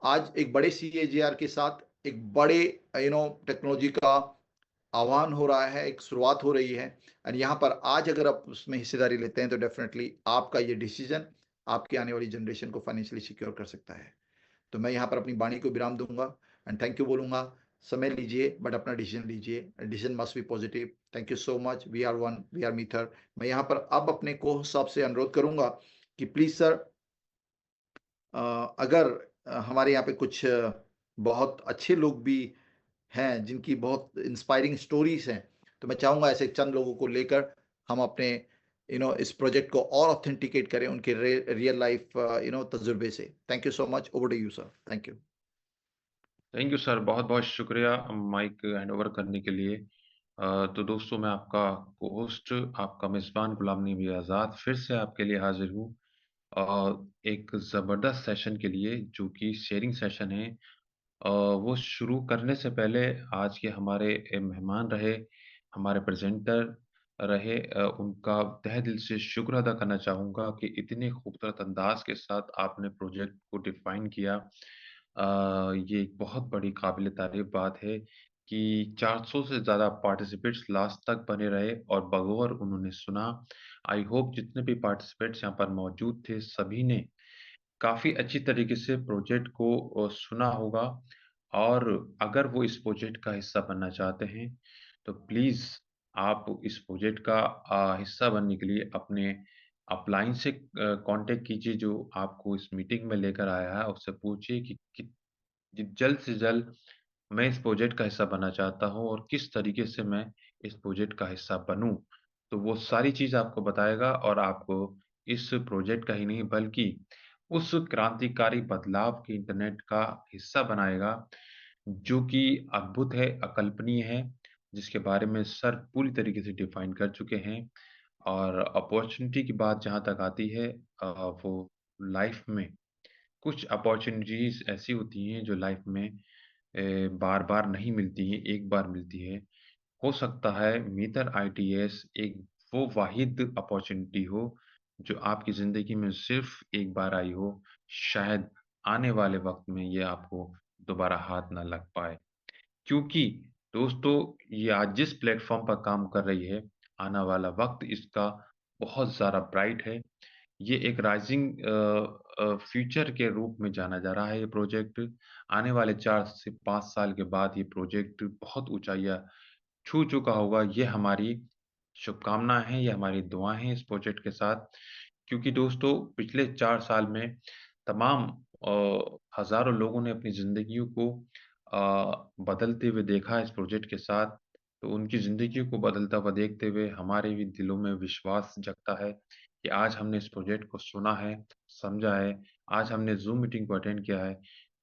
आज एक बड़े CAGR के साथ एक बड़े टेक्नोलॉजी का आह्वान हो रहा है, एक शुरुआत हो रही है एंड यहाँ पर आज अगर आप उसमें हिस्सेदारी लेते हैं तो डेफ़िनेटली आपका ये डिसीज़न आपकी आने वाली जनरेशन को फाइनेंशियली सिक्योर कर सकता है। तो मैं यहाँ पर अपनी वाणी को विराम दूँगा एंड थैंक यू बोलूँगा। समय लीजिए बट अपना डिसीज़न लीजिए। Decision must be positive. Thank you so much. We are one, we are meethar. मैं यहाँ पर अब अपने को-होस्ट से अनुरोध करूँगा कि प्लीज़ सर, अगर हमारे यहाँ पे कुछ बहुत अच्छे लोग भी हैं, जिनकी बहुत इंस्पायरिंग स्टोरीज़ हैं, तो मैं चाहूँगा ऐसे चंद लोगों को लेकर हम अपने इस प्रोजेक्ट को और ऑथेंटिकेट करें उनके रियल लाइफ तजुर्बे से। Thank you so much. Over to you sir. Thank you. Thank you sir, बहुत-बहुत शुक्रिया माइक हैंड ओवर करने के लिए। तो दोस्तों, मैं आपका को-होस्ट, आपका मेज़बान गुलाम नबी आज़ाद फिर से आपके लिए हाज़िर हूँ एक ज़बरदस्त सेशन के लिए, जो कि शेयरिंग सेशन है। वो शुरू करने से पहले आज के हमारे मेहमान रहे, हमारे प्रेज़ेंटर रहे, उनका तहे दिल से शुक्र अदा करना चाहूँगा कि इतने खूबसूरत अंदाज़ के साथ आपने प्रोजेक्ट को डिफ़ाइन किया। ये एक बहुत बड़ी काबिल-ए-तारीफ़ बात है कि 400 से ज़्यादा पार्टिसिपेंट्स लास्ट तक बने रहे और बगौर उन्होंने सुना। आई होप जितने भी पार्टिसिपेंट्स यहाँ पर मौजूद थे, सभी ने काफ़ी अच्छी तरीके से प्रोजेक्ट को सुना होगा और अगर वो इस प्रोजेक्ट का हिस्सा बनना चाहते हैं, तो प्लीज़ आप इस प्रोजेक्ट का हिस्सा बनने के लिए अपने अपलाइन से कॉन्टैक्ट कीजिए जो आपको इस मीटिंग में लेकर आया है। उससे पूछिए कि जल्द से जल्द मैं इस प्रोजेक्ट का हिस्सा बनना चाहता हूँ और किस तरीके से मैं इस प्रोजेक्ट का हिस्सा बनूँ। तो वो सारी चीज़ आपको बताएगा और आपको इस प्रोजेक्ट का ही नहीं बल्कि उस क्रांतिकारी बदलाव के इंटरनेट का हिस्सा बनाएगा, जो कि अद्भुत है, अकल्पनीय है, जिसके बारे में सर पूरी तरीके से डिफ़ाइन कर चुके हैं। और अपॉर्च्युनिटी की बात जहाँ तक आती है वो लाइफ़ में कुछ अपॉर्च्युनिटीज़ ऐसी होती हैं जो लाइफ़ में बार-बार नहीं मिलती हैं, एक बार मिलती है। हो सकता है मीटर आईटीएस एक वो वाहिद अपॉर्च्युनिटी हो, जो आपकी ज़िंदगी में सिर्फ़ एक बार आई हो, शायद आने वाले वक़्त में ये आपको दोबारा हाथ ना लग पाए। क्योंकि दोस्तों, ये आज जिस प्लेटफ़ॉर्म पर काम कर रही है, आने वाला वक़्त इसका बहुत ज़्यादा ब्राइट है। ये एक राइज़िंग फ्यूचर के रूप में जाना जा रहा है ये प्रोजेक्ट। आने वाले 4 से 5 साल के बाद ये प्रोजेक्ट बहुत ऊँचाइयाँ छू चुका होगा। ये हमारी शुभकामनाएँ हैं, ये हमारी दुआएँ हैं इस प्रोजेक्ट के साथ। क्योंकि दोस्तों पिछले 4 साल में तमाम हज़ारों लोगों ने अपनी ज़िंदगियों को बदलते हुए देखा है इस प्रोजेक्ट के साथ। तो उनकी ज़िंदगियों को बदलता हुआ देखते हुए हमारे भी दिलों में विश्वास जगता है कि आज हमने इस प्रोजेक्ट को सुना है, समझा है, आज हमने ज़ूम मीटिंग को अटेंड किया है,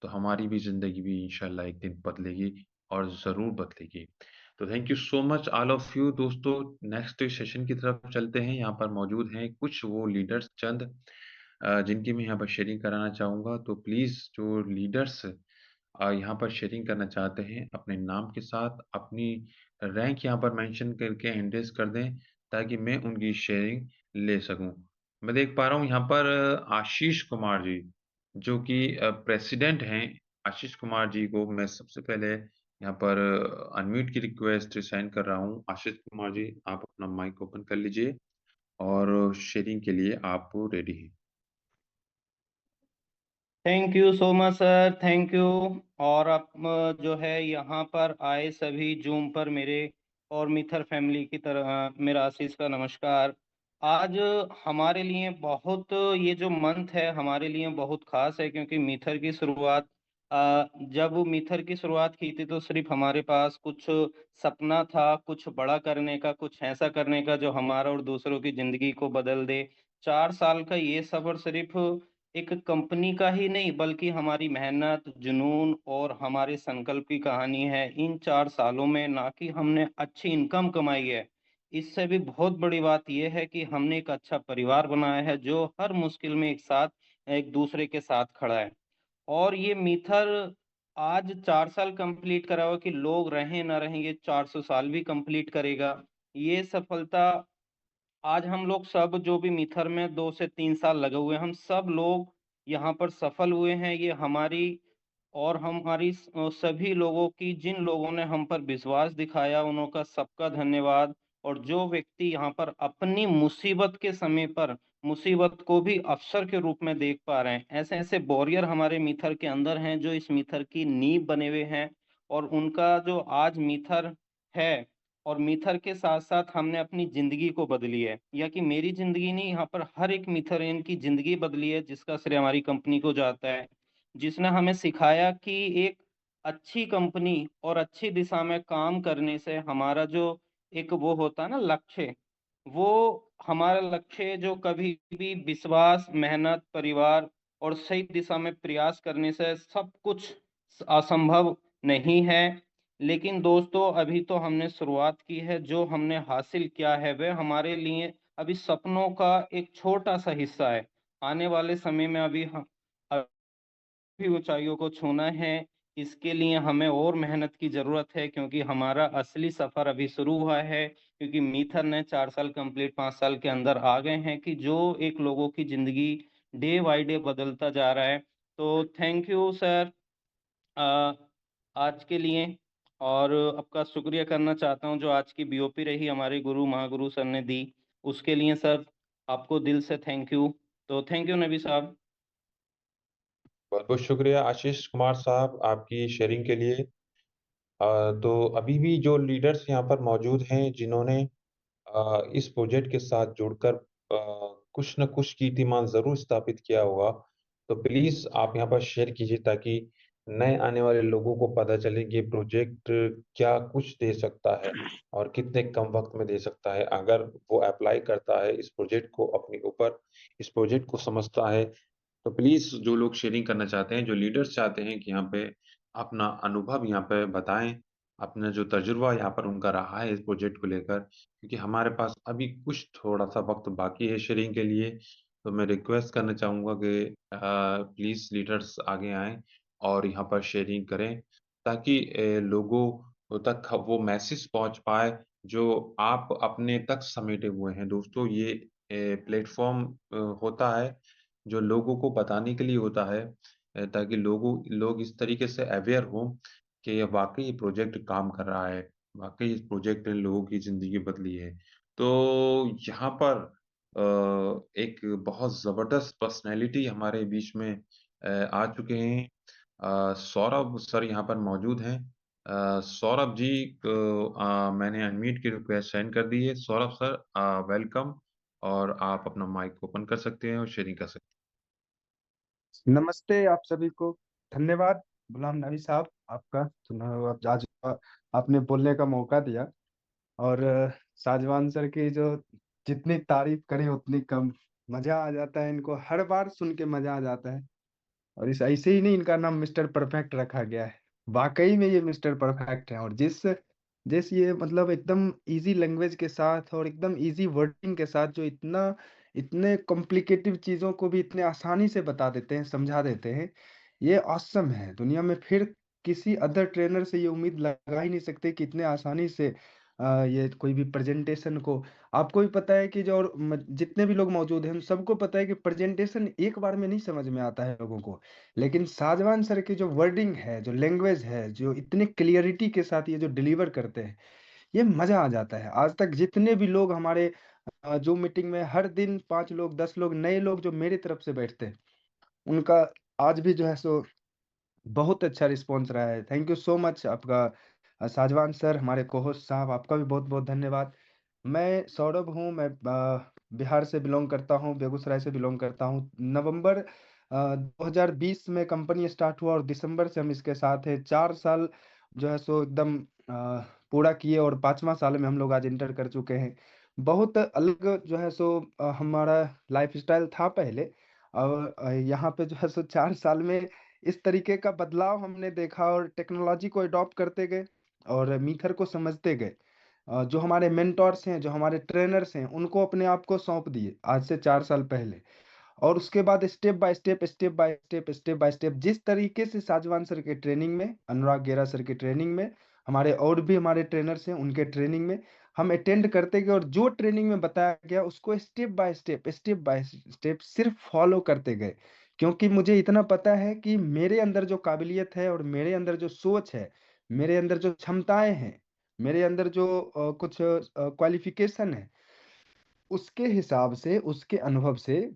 तो हमारी भी ज़िंदगी भी इंशाअल्लाह एक दिन बदलेगी और ज़रूर बदलेगी। तो thank you so much all of you दोस्तों। नेक्स्ट सेशन की तरफ चलते हैं। यहाँ पर मौजूद हैं कुछ वो लीडर्स चंद जिनकी मैं यहाँ पर शेयरिंग कराना चाहूँगा। तो प्लीज़ जो लीडर्स यहाँ पर शेयरिंग करना चाहते हैं, अपने नाम के साथ अपनी रैंक यहाँ पर मेंशन करके हैंड रेज़ कर दें, ताकि मैं उनकी शेयरिंग ले सकूँ। मैं देख पा रहा हूँ यहाँ पर आशीष कुमार जी, जो कि प्रेसिडेंट हैं। आशीष कुमार जी को मैं सबसे पहले यहाँ पर अनम्यूट की रिक्वेस्ट सेंड कर रहा हूँ। आशीष कुमार जी, आप अपना माइक ओपन कर लीजिए और शेयरिंग के लिए आप रेडी हैं। Thank you so much sir, thank you. और आप जो है यहाँ पर आए सभी जूम पर मेरे और मिथर फैमिली की तरह मेरा आशीष का नमस्कार। आज हमारे लिए बहुत ये जो मंथ है हमारे लिए बहुत खास है, क्योंकि मिथर की शुरुआत जब मिथर की शुरुआत की थी तो सिर्फ हमारे पास कुछ सपना था, कुछ बड़ा करने का, कुछ ऐसा करने का जो हमारा और दूसरों की ज़िंदगी को बदल दे। 4 साल का ये सफ़र सिर्फ एक कंपनी का ही नहीं बल्कि हमारी मेहनत, जुनून और हमारे संकल्प की कहानी है। इन 4 सालों में ना कि हमने अच्छी इनकम कमाई है, इससे भी बहुत बड़ी बात ये है कि हमने एक अच्छा परिवार बनाया है जो हर मुश्किल में एक साथ एक-दूसरे के साथ खड़ा है। और ये मिथर आज 4 साल कंप्लीट करा हुआ कि लोग रहें ना रहें, ये 400 साल भी कंप्लीट करेगा। ये सफलता आज हम लोग सब जो भी मिथर में 2 से 3 साल लगे हुए हैं, हम सब लोग यहाँ पर सफल हुए हैं। ये हमारी और हमारी सभी लोगों की जिन लोगों ने हम पर विश्वास दिखाया, उनका सबका धन्यवाद। और जो व्यक्ति यहाँ पर अपनी मुसीबत के समय पर मुसीबत को भी अवसर के रूप में देख पा रहे हैं, ऐसे-ऐसे वॉरियर हमारे मिथर के अंदर हैं, जो इस मिथर की नींव बने हुए हैं। और उनका जो आज मिथर है और मिथर के साथ-साथ हमने अपनी ज़िंदगी को बदली है, या कि मेरी ज़िंदगी नहीं, यहाँ पर हर एक मिथुरियन की ज़िंदगी बदली है, जिसका श्रेय हमारी कंपनी को जाता है। जिसने हमें सिखाया कि एक अच्छी कंपनी और अच्छी दिशा में काम करने से हमारा जो एक वो होता है ना लक्ष्य, वो हमारा लक्ष्य जो कभी भी विश्वास, मेहनत, परिवार और सही दिशा में प्रयास करने से सब कुछ असंभव नहीं है। लेकिन दोस्तों अभी तो हमने शुरुआत की है, जो हमने हासिल किया है वह हमारे लिए अभी सपनों का एक छोटा-सा हिस्सा है। आने वाले समय में भी ऊंचाइयों को छूना है, इसके लिए हमें और मेहनत की ज़रूरत है, क्योंकि हमारा असली सफ़र अभी शुरू हुआ है। क्योंकि मिथर ने 4 साल कंप्लीट 5 साल के अंदर आ गए हैं कि जो एक लोगों की ज़िंदगी डे बाय डे बदलता जा रहा है। तो थैंक यू सर अ, आज के लिए, और आपका शुक्रिया करना चाहता हूँ जो आज की बीओपी रही हमारे गुरु महागुरु सर ने दी, उसके लिए सर आपको दिल से थैंक यू। तो थैंक यू नबी साहब। बहुत-बहुत शुक्रिया आशीष कुमार साहब आपकी शेयरिंग के लिए। तो अभी भी जो लीडर्स यहाँ पर मौजूद हैं जिन्होंने इस प्रोजेक्ट के साथ जुड़कर कुछ न कुछ कीर्तिमान ज़रूर स्थापित किया होगा, तो प्लीज़ आप यहाँ पर शेयर कीजिए ताकि नए आने वाले लोगों को पता चले कि ये प्रोजेक्ट क्या कुछ दे सकता है और कितने कम वक़्त में दे सकता है। अगर वो अप्लाई करता है इस प्रोजेक्ट को अपने ऊपर, इस प्रोजेक्ट को समझता है, तो प्लीज़ जो लोग शेयरिंग करना चाहते हैं, जो लीडर्स चाहते हैं कि यहाँ पे अपना अनुभव यहाँ पे बताएँ, अपना जो तजुर्बा यहाँ पर उनका रहा है इस प्रोजेक्ट को लेकर, क्योंकि हमारे पास अभी कुछ थोड़ा-सा वक़्त बाकी है शेयरिंग के लिए, तो मैं रिक्वेस्ट करना चाहूँगा कि प्लीज़ लीडर्स आगे आएँ और यहाँ पर शेयरिंग करें, ताकि लोगों तक वो मैसेज पहुँच पाए, जो आप अपने तक समेटे हुए हैं। दोस्तों, ये प्लेटफ़ॉर्म होता है जो लोगों को बताने के लिए होता है ताकि लोग इस तरीके से अवेयर हों कि ये वाक़ई ये प्रोजेक्ट काम कर रहा है, वाक़ई इस प्रोजेक्ट ने लोगों की ज़िंदगी बदली है। तो यहाँ पर एक बहुत ज़बरदस्त पर्सनैलिटी हमारे बीच में आ चुके हैं। सौरभ सर यहाँ पर मौजूद हैं। सौरभ जी को मैंने अनम्यूट की रिक्वेस्ट सेंड कर दी है। सौरभ सर वेलकम और आप अपना माइक ओपन कर सकते हैं और शेयरिंग कर सकते हैं। नमस्ते आप सभी को। धन्यवाद गुलाम नबी साहब आपका आप आज आपने बोलने का मौका दिया। और साजवान सर की जो जितनी तारीफ करें उतनी कम। मजा आ जाता है, इनको हर बार सुन के मजा आ जाता है। और इस ऐसे ही नहीं इनका नाम मिस्टर परफेक्ट रखा गया है। वाकई में ये मिस्टर परफेक्ट है। और जिस जिस ये मतलब एकदम इजी लैंग्वेज के साथ और एकदम इजी वर्डिंग के साथ जो इतने कॉम्प्लिकेटेड चीज़ों को भी इतने आसानी से बता देते हैं, समझा देते हैं, ये ऑसम है। दुनिया में फिर किसी अदर ट्रेनर से ये उम्मीद लगा ही नहीं सकते कि इतने आसानी से ये कोई भी प्रेजेंटेशन को। आपको भी पता है कि जो और जितने भी लोग मौजूद हैं, उन सबको पता है कि प्रेजेंटेशन एक बार में नहीं समझ में आता है लोगों को। लेकिन साजवान सर की जो वर्डिंग है, जो लैंग्वेज है, जो इतने क्लियरिटी के साथ ये जो डिलीवर करते हैं, ये मज़ा आ जाता है। आज तक जितने भी लोग हमारे ज़ूम मीटिंग में हर दिन 5 लोग, 10 लोग, नए लोग जो मेरी तरफ से बैठते हैं, उनका आज भी जो है सो बहुत अच्छा रिस्पॉन्स रहा है। थैंक यू सो मच आपका साजवान सर, हमारे को-होस्ट साहब, आपका भी बहुत-बहुत धन्यवाद। मैं सौरभ हूँ, मैं बिहार से बिलॉन्ग करता हूँ, बेगूसराय से बिलॉन्ग करता हूँ। नवंबर 2020 में कंपनी स्टार्ट हुआ और दिसंबर से हम इसके साथ हैं। 4 साल जो है सो एकदम पूरा किए और 5वाँ साल में हम लोग आज एंटर कर चुके हैं। बहुत अलग जो है सो हमारा लाइफ़स्टाइल था पहले। और यहाँ पे जो है सो 4 साल में इस तरीके का बदलाव हमने देखा और टेक्नोलॉजी को अडॉप्ट करते गए और मीथर को समझते गए। जो हमारे मेंटोर्स हैं, जो हमारे ट्रेनर्स हैं, उनको अपने आप को सौंप दिए आज से 4 साल पहले। और उसके बाद step by step, step by step, step by step जिस तरीके से साजवान सर के ट्रेनिंग में, अनुराग गेरा सर की ट्रेनिंग में, हमारे और भी हमारे ट्रेनर्स हैं, उनके ट्रेनिंग में हम अटेंड करते गए और जो ट्रेनिंग में बताया गया उसको स्टेप बाय स्टेप सिर्फ फॉलो करते गए। क्योंकि मुझे इतना पता है कि मेरे अंदर जो काबिलियत है और मेरे अंदर जो सोच है, मेरे अंदर जो क्षमताएँ हैं, मेरे अंदर जो कुछ क्वालिफ़िकेशन है, उसके हिसाब से, उसके अनुभव से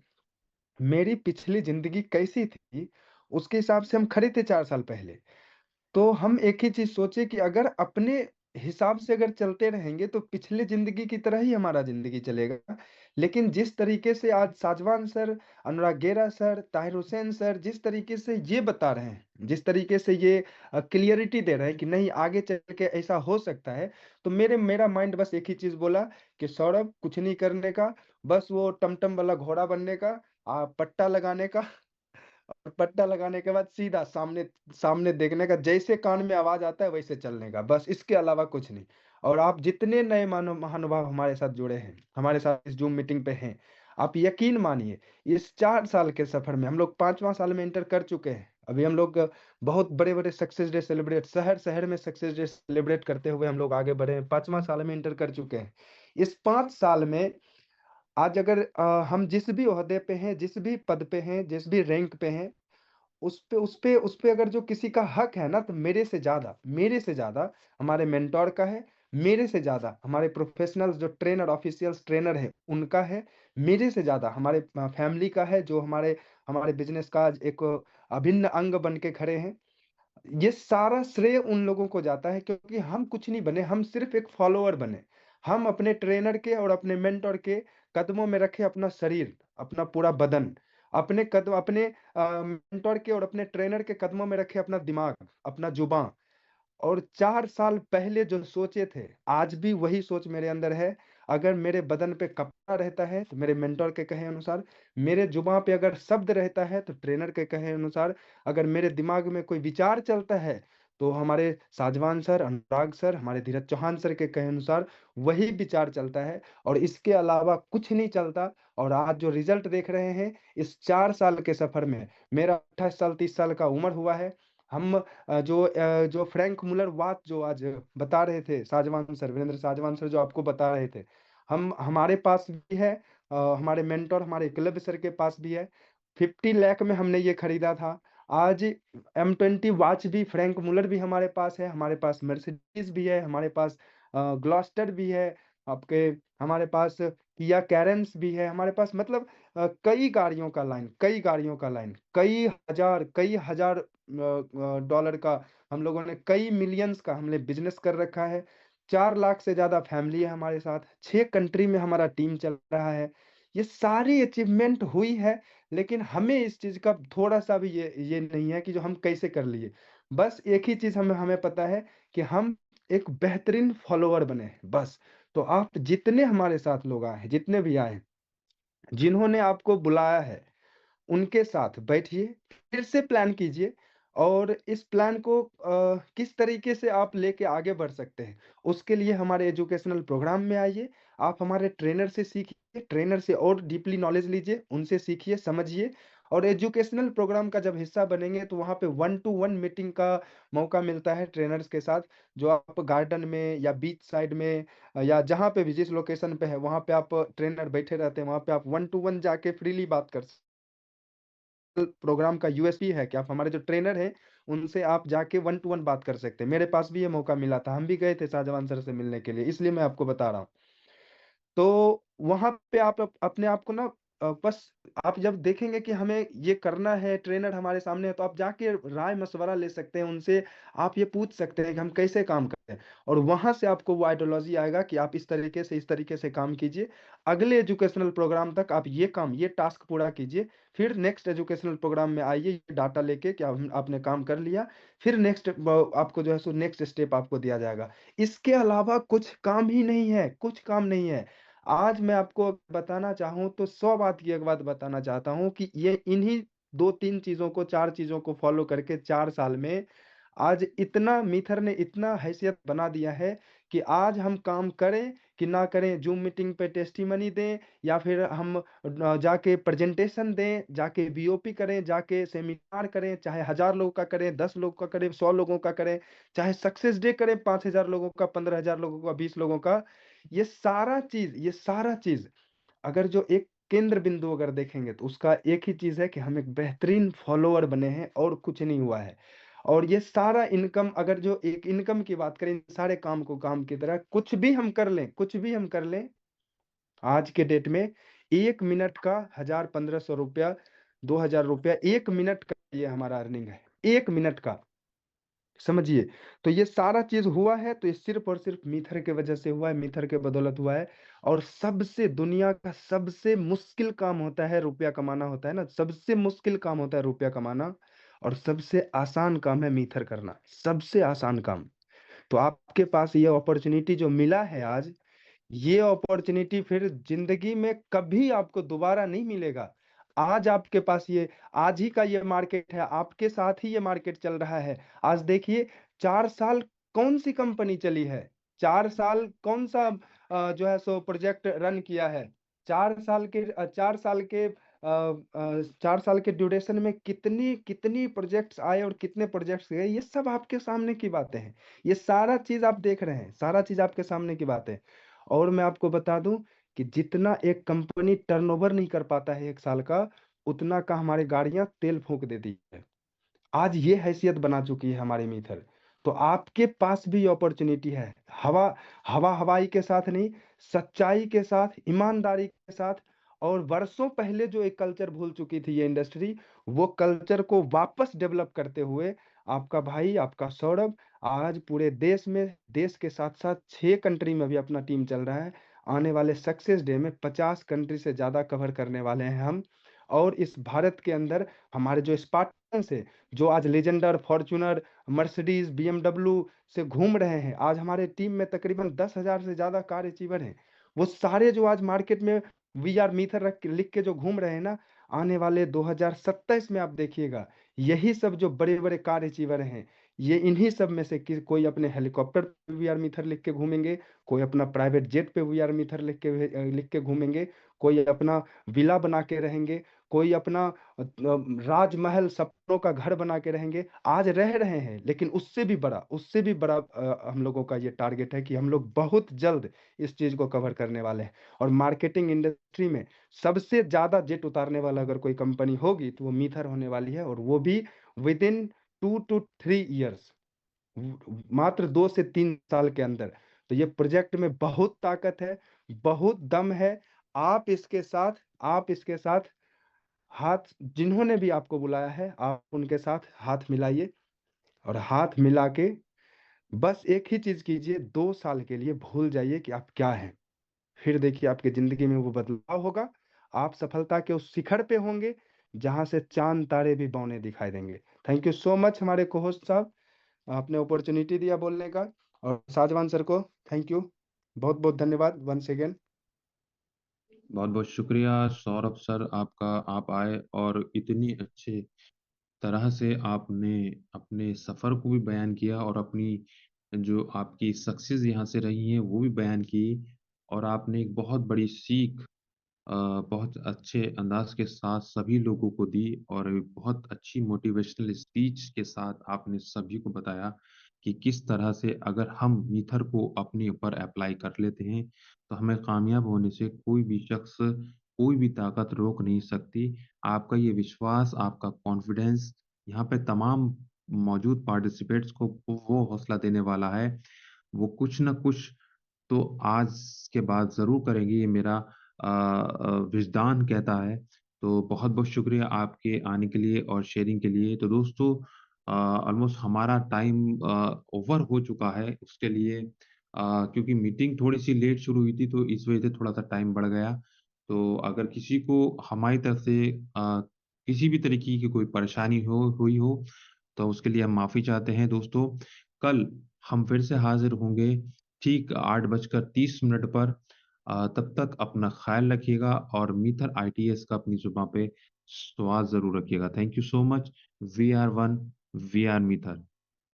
मेरी पिछली ज़िंदगी कैसी थी, उसके हिसाब से हम खड़े थे 4 साल पहले। तो हम एक ही चीज़ सोचे कि अगर अपने हिसाब से अगर चलते रहेंगे तो पिछले ज़िंदगी की तरह ही हमारा ज़िंदगी चलेगा। लेकिन जिस तरीके से आज साजवान सर, अनुराग गेरा सर, ताहिर हुसैन सर जिस तरीके से ये बता रहे हैं, जिस तरीके से ये क्लियरिटी दे रहे हैं कि नहीं आगे चल के ऐसा हो सकता है, तो मेरा माइंड बस एक ही चीज़ बोला कि सौरभ कुछ नहीं करने का, बस वो टमटम वाला घोड़ा बनने का, पट्टा लगाने का और पट्टा लगाने के बाद सीधा सामने सामने देखने का, जैसे कान में आवाज आता है वैसे चलने का, बस इसके अलावा कुछ नहीं। और आप जितने नए महानुभाव हमारे साथ जुड़े हैं, हमारे साथ इस जूम मीटिंग पे हैं, आप यकीन मानिए इस 4 साल के सफर में हम लोग 5वां साल में एंटर कर चुके हैं। अभी हम लोग बहुत बड़े बड़े सक्सेस डे सेलिब्रेट, शहर शहर में सक्सेस डे सेलिब्रेट करते हुए हम लोग आगे बढ़े हैं, 5वां साल में एंटर कर चुके हैं। इस 5 साल में आज अगर हम जिस भी ओहदे पे हैं, जिस भी पद पे हैं, जिस भी रैंक पे हैं, उस पे अगर जो किसी का हक है ना, तो मेरे से ज़्यादा हमारे मेंटर का है, मेरे से ज़्यादा हमारे प्रोफेशनल्स जो ट्रेनर ऑफिशियल्स ट्रेनर हैं, उनका है, मेरे से ज़्यादा हमारे फैमिली का है, जो हमारे हमारे बिज़नेस का आज एक अभिन्न अंग बन के खड़े हैं। ये सारा श्रेय उन लोगों को जाता है क्योंकि हम कुछ नहीं बने, हम सिर्फ़ एक फॉलोवर बने। हम अपने ट्रेनर के और अपने मेंटर के कदमों में रखे अपना शरीर, अपना पूरा बदन, अपने मेंटर के और अपने ट्रेनर के कदमों में रखे अपना दिमाग, अपना जुबान। और 4 साल पहले जो सोचे थे, आज भी वही सोच मेरे अंदर है। अगर मेरे बदन पे कपड़ा रहता है, तो मेरे मेंटर के कहे अनुसार, मेरे जुबान पे अगर शब्द रहता है, तो ट्रेनर के कहे अनुसार, अगर मेरे दिमाग में कोई विचार चलता है, तो हमारे साजवान सर, अनुराग सर, हमारे धीरज चौहान सर के कहे अनुसार वही विचार चलता है और इसके अलावा कुछ नहीं चलता। और आज जो रिज़ल्ट देख रहे हैं, इस 4 साल के सफ़र में, मेरा 28 साल, 30 साल का उम्र हुआ है। हम जो फ्रैंक मुलर बात जो आज बता रहे थे साजवान सर, वीरेंद्र साजवान सर जो आपको बता रहे थे, हम हमारे पास भी है, हमारे मेंटर हमारे एकलव्य सर के पास भी है। 50 लाख में हमने ये खरीदा था। आज M20 वॉच भी फ्रैंक मुलर भी हमारे पास है, हमारे पास मर्सिडीज भी है, हमारे पास ग्लॉस्टर भी है, आपके हमारे पास किया कैरेंस भी है, हमारे पास मतलब कई गाड़ियों का लाइन, कई हजार डॉलर का हम लोगों ने, कई मिलियंस का हमने बिजनेस कर रखा है। 4 लाख से ज़्यादा फैमिली है हमारे साथ, 6 कंट्री में हमारा टीम चल रहा है। ये सारी अचीवमेंट हुई है, लेकिन हमें इस चीज़ का थोड़ा-सा भी ये नहीं है कि जो हम कैसे कर लिए। बस एक ही चीज़ हमें हमें पता है कि हम एक बेहतरीन फॉलोवर बने, बस। तो आप जितने हमारे साथ लोग आए हैं, जितने भी आए हैं, जिन्होंने आपको बुलाया है, उनके साथ बैठिए, फिर से प्लान कीजिए और इस प्लान को किस तरीके से आप लेके आगे बढ़ सकते हैं, उसके लिए हमारे एजुकेशनल प्रोग्राम में आइए। आप हमारे ट्रेनर से सीखिए, ट्रेनर से और डीपली नॉलेज लीजिए, उनसे सीखिए, समझिए और एजुकेशनल प्रोग्राम का जब हिस्सा बनेंगे, तो वहाँ पे 1 टू 1 मीटिंग का मौका मिलता है ट्रेनर्स के साथ, जो आप गार्डन में या बीच साइड में या जहाँ पे भी जिस लोकेशन पे है, वहाँ पे आप ट्रेनर बैठे रहते हैं, वहाँ पे आप 1 टू 1 जाके फ्रीली बात कर प्रोग्राम का यूएसपी है कि आप हमारे जो ट्रेनर हैं, उनसे आप जाके 1 टू 1 बात कर सकते हैं। मेरे पास भी ये मौका मिला था, हम भी गए थे शाहजवान सर से मिलने के लिए, इसलिए मैं आपको बता रहा हूँ। तो वहाँ पे आप अपने आप को ना बस आप जब देखेंगे कि हमें ये करना है, ट्रेनर हमारे सामने है, तो आप जाके राय-मशवरा ले सकते हैं उनसे, आप ये पूछ सकते हैं कि हम कैसे काम करते हैं और वहाँ से आपको वो आइडियोलॉजी आएगा कि आप इस तरीके से काम कीजिए। अगले एजुकेशनल प्रोग्राम तक आप ये काम, ये टास्क पूरा कीजिए, फिर नेक्स्ट एजुकेशनल प्रोग्राम में आइए, ये डाटा लेके कि आपने काम कर लिया, फिर नेक्स्ट आपको जो है सो नेक्स्ट स्टेप आपको दिया जाएगा। इसके अलावा कुछ काम ही नहीं है, कुछ काम नहीं है। आज मैं आपको बताना चाहूँ तो 100 बात की एक बात बताना चाहता हूँ कि ये इन्हीं 2-3 चीज़ों को, 4 चीज़ों को फ़ॉलो करके 4 साल में आज इतना मिथर ने इतना हैसियत बना दिया है कि आज हम काम करें कि ना करें, ज़ूम मीटिंग पे टेस्टिमनी दें या फिर हम जाके प्रेज़ेंटेशन दें, जाके बीओपी करें, जाके सेमिनार करें, चाहे 1000 लोगों का करें, 10 लोगों का करें, 100 लोगों का करें, चाहे सक्सेस डे करें 5000 लोगों का, 15000 लोगों का, 20 लोगों का। ये सारा चीज़ अगर जो एक केंद्र बिंदु अगर देखेंगे तो उसका एक ही चीज़ है कि हम एक बेहतरीन फॉलोवर बने हैं और कुछ नहीं हुआ है। और ये सारा इनकम, अगर जो एक इनकम की बात करें, इन सारे काम को काम की तरह कुछ भी हम कर लें, कुछ भी हम कर लें, आज के डेट में 1 मिनट का 1000-1500 रुपया, 2000 रुपया 1 मिनट का ये हमारा अर्निंग है। 1 मिनट का। समझिए। तो ये सारा चीज हुआ है, तो ये सिर्फ और सिर्फ मीथर के वजह से हुआ है, मीथर के बदौलत हुआ है। और सबसे दुनिया का सबसे मुश्किल काम होता है रुपया कमाना, होता है ना, सबसे मुश्किल काम होता है रुपया कमाना, और सबसे आसान काम है मीथर करना, सबसे आसान काम। तो आपके पास ये अपॉर्चुनिटी जो मिला है आज, ये अपॉर्चुनिटी फिर जिंदगी में कभी आपको दोबारा नहीं मिलेगा। आज आपके पास ये, आज ही का ये मार्केट है, आपके साथ ही ये मार्केट चल रहा है। आज देखिए, 4 साल कौन सी कंपनी चली है, 4 साल कौन सा जो है सो प्रोजेक्ट रन किया है, 4 साल के 4 साल के ड्यूरेशन में कितनी कितनी प्रोजेक्ट्स आए और कितने प्रोजेक्ट्स गए, ये सब आपके सामने की बातें हैं। ये सारा चीज आप देख रहे हैं, सारा चीज आपके सामने की बात है। और मैं आपको बता दूं कि जितना एक कंपनी टर्नओवर नहीं कर पाता है 1 साल का, उतना का हमारी गाड़ियां तेल फूंक देती है। आज ये हैसियत बना चुकी है हमारी मीथर। तो आपके पास भी अपॉर्चुनिटी है। हवा हवा हवाई के साथ नहीं, सच्चाई के साथ, ईमानदारी के साथ, और वर्षों पहले जो एक कल्चर भूल चुकी थी ये इंडस्ट्री, वो कल्चर को वापस डेवलप करते हुए आपका भाई, आपका सौरभ, आज पूरे देश में, देश के साथ साथ 6 कंट्री में भी अपना टीम चल रहा है। आने वाले सक्सेस डे में 50 कंट्री से ज्यादा कवर करने वाले हैं हम। और इस भारत के अंदर हमारे जो स्पार्टन्स है, जो आज लेजेंडर, फॉर्च्यूनर, मर्सिडीज, बीएमडब्ल्यू से घूम रहे हैं, आज हमारे टीम में तकरीबन 10,000 से ज्यादा कार अचीवर हैं। वो सारे जो आज मार्केट में वी आर मीथर लिख के जो घूम रहे हैं ना, आने वाले 2027 में आप देखिएगा, यही सब जो बड़े बड़े कार अचीवर हैं, ये इन्हीं सब में से कोई अपने हेलीकॉप्टर पे वी आर मीथर लिख के घूमेंगे, कोई अपना प्राइवेट जेट पे वी आर मीथर लिख के घूमेंगे, कोई अपना विला बना के रहेंगे, कोई अपना राजमहल, सपनों का घर बना के रहेंगे, आज रह रहे हैं। लेकिन उससे भी बड़ा, उससे भी बड़ा हम लोगों का ये टारगेट है कि हम लोग बहुत जल्द इस चीज को कवर करने वाले हैं। और मार्केटिंग इंडस्ट्री में सबसे ज्यादा जेट उतारने वाला अगर कोई कंपनी होगी तो वो मीथर होने वाली है, और वो भी विद इन 2 to 3 years, मात्र 2 से 3 साल के अंदर। तो ये प्रोजेक्ट में बहुत ताकत है, बहुत दम है। आप इसके साथ हाथ, जिन्होंने भी आपको बुलाया है, आप उनके साथ हाथ मिलाइए, और हाथ मिला के बस एक ही चीज कीजिए, 2 साल के लिए भूल जाइए कि आप क्या हैं। फिर देखिए आपकी जिंदगी में वो बदलाव होगा, आप सफलता के उस शिखर पे होंगे जहां से चांद तारे भी बौने दिखाई देंगे। थैंक यू सो मच हमारे को होस्ट साहब, आपने अपॉर्चुनिटी दिया बोलने का। और साजवान सर को थैंक यू, बहुत बहुत धन्यवाद वंस अगेन। बहुत बहुत शुक्रिया सौरभ सर आपका। आप आए और इतनी अच्छे तरह से आपने अपने सफ़र को भी बयान किया और अपनी जो आपकी सक्सेस यहाँ से रही हैं वो भी बयान की, और आपने एक बहुत बड़ी सीख बहुत अच्छे अंदाज के साथ सभी लोगों को दी, और बहुत अच्छी मोटिवेशनल स्पीच के साथ आपने सभी को बताया कि किस तरह से अगर हम मीथर को अपने ऊपर अप्लाई कर लेते हैं तो हमें कामयाब होने से कोई भी शख्स, कोई भी ताकत रोक नहीं सकती। आपका ये विश्वास, आपका कॉन्फिडेंस यहाँ पे तमाम मौजूद पार्टिसिपेट्स को वो हौसला देने वाला है, वो कुछ न कुछ तो आज के बाद ज़रूर करेंगे, ये मेरा विज़दान कहता है। तो बहुत-बहुत शुक्रिया आपके आने के लिए और शेयरिंग के लिए। तो दोस्तों ऑलमोस्ट हमारा टाइम ओवर हो चुका है, उसके लिए क्योंकि मीटिंग थोड़ी-सी लेट शुरू हुई थी तो इस वजह से थोड़ा-सा टाइम बढ़ गया। तो अगर किसी को हमारी तरफ से किसी भी तरीके की कोई परेशानी हुई हो, तो उसके लिए हम माफ़ी चाहते हैं दोस्तों। कल हम फिर से हाज़िर होंगे ठीक 8:30 पर। तब तक अपना ख़्याल रखिएगा और मीथर आईटीएस का अपनी ज़ुबान पे स्वाद ज़रूर रखिएगा। Thank you so much. We are one, we are मीथर।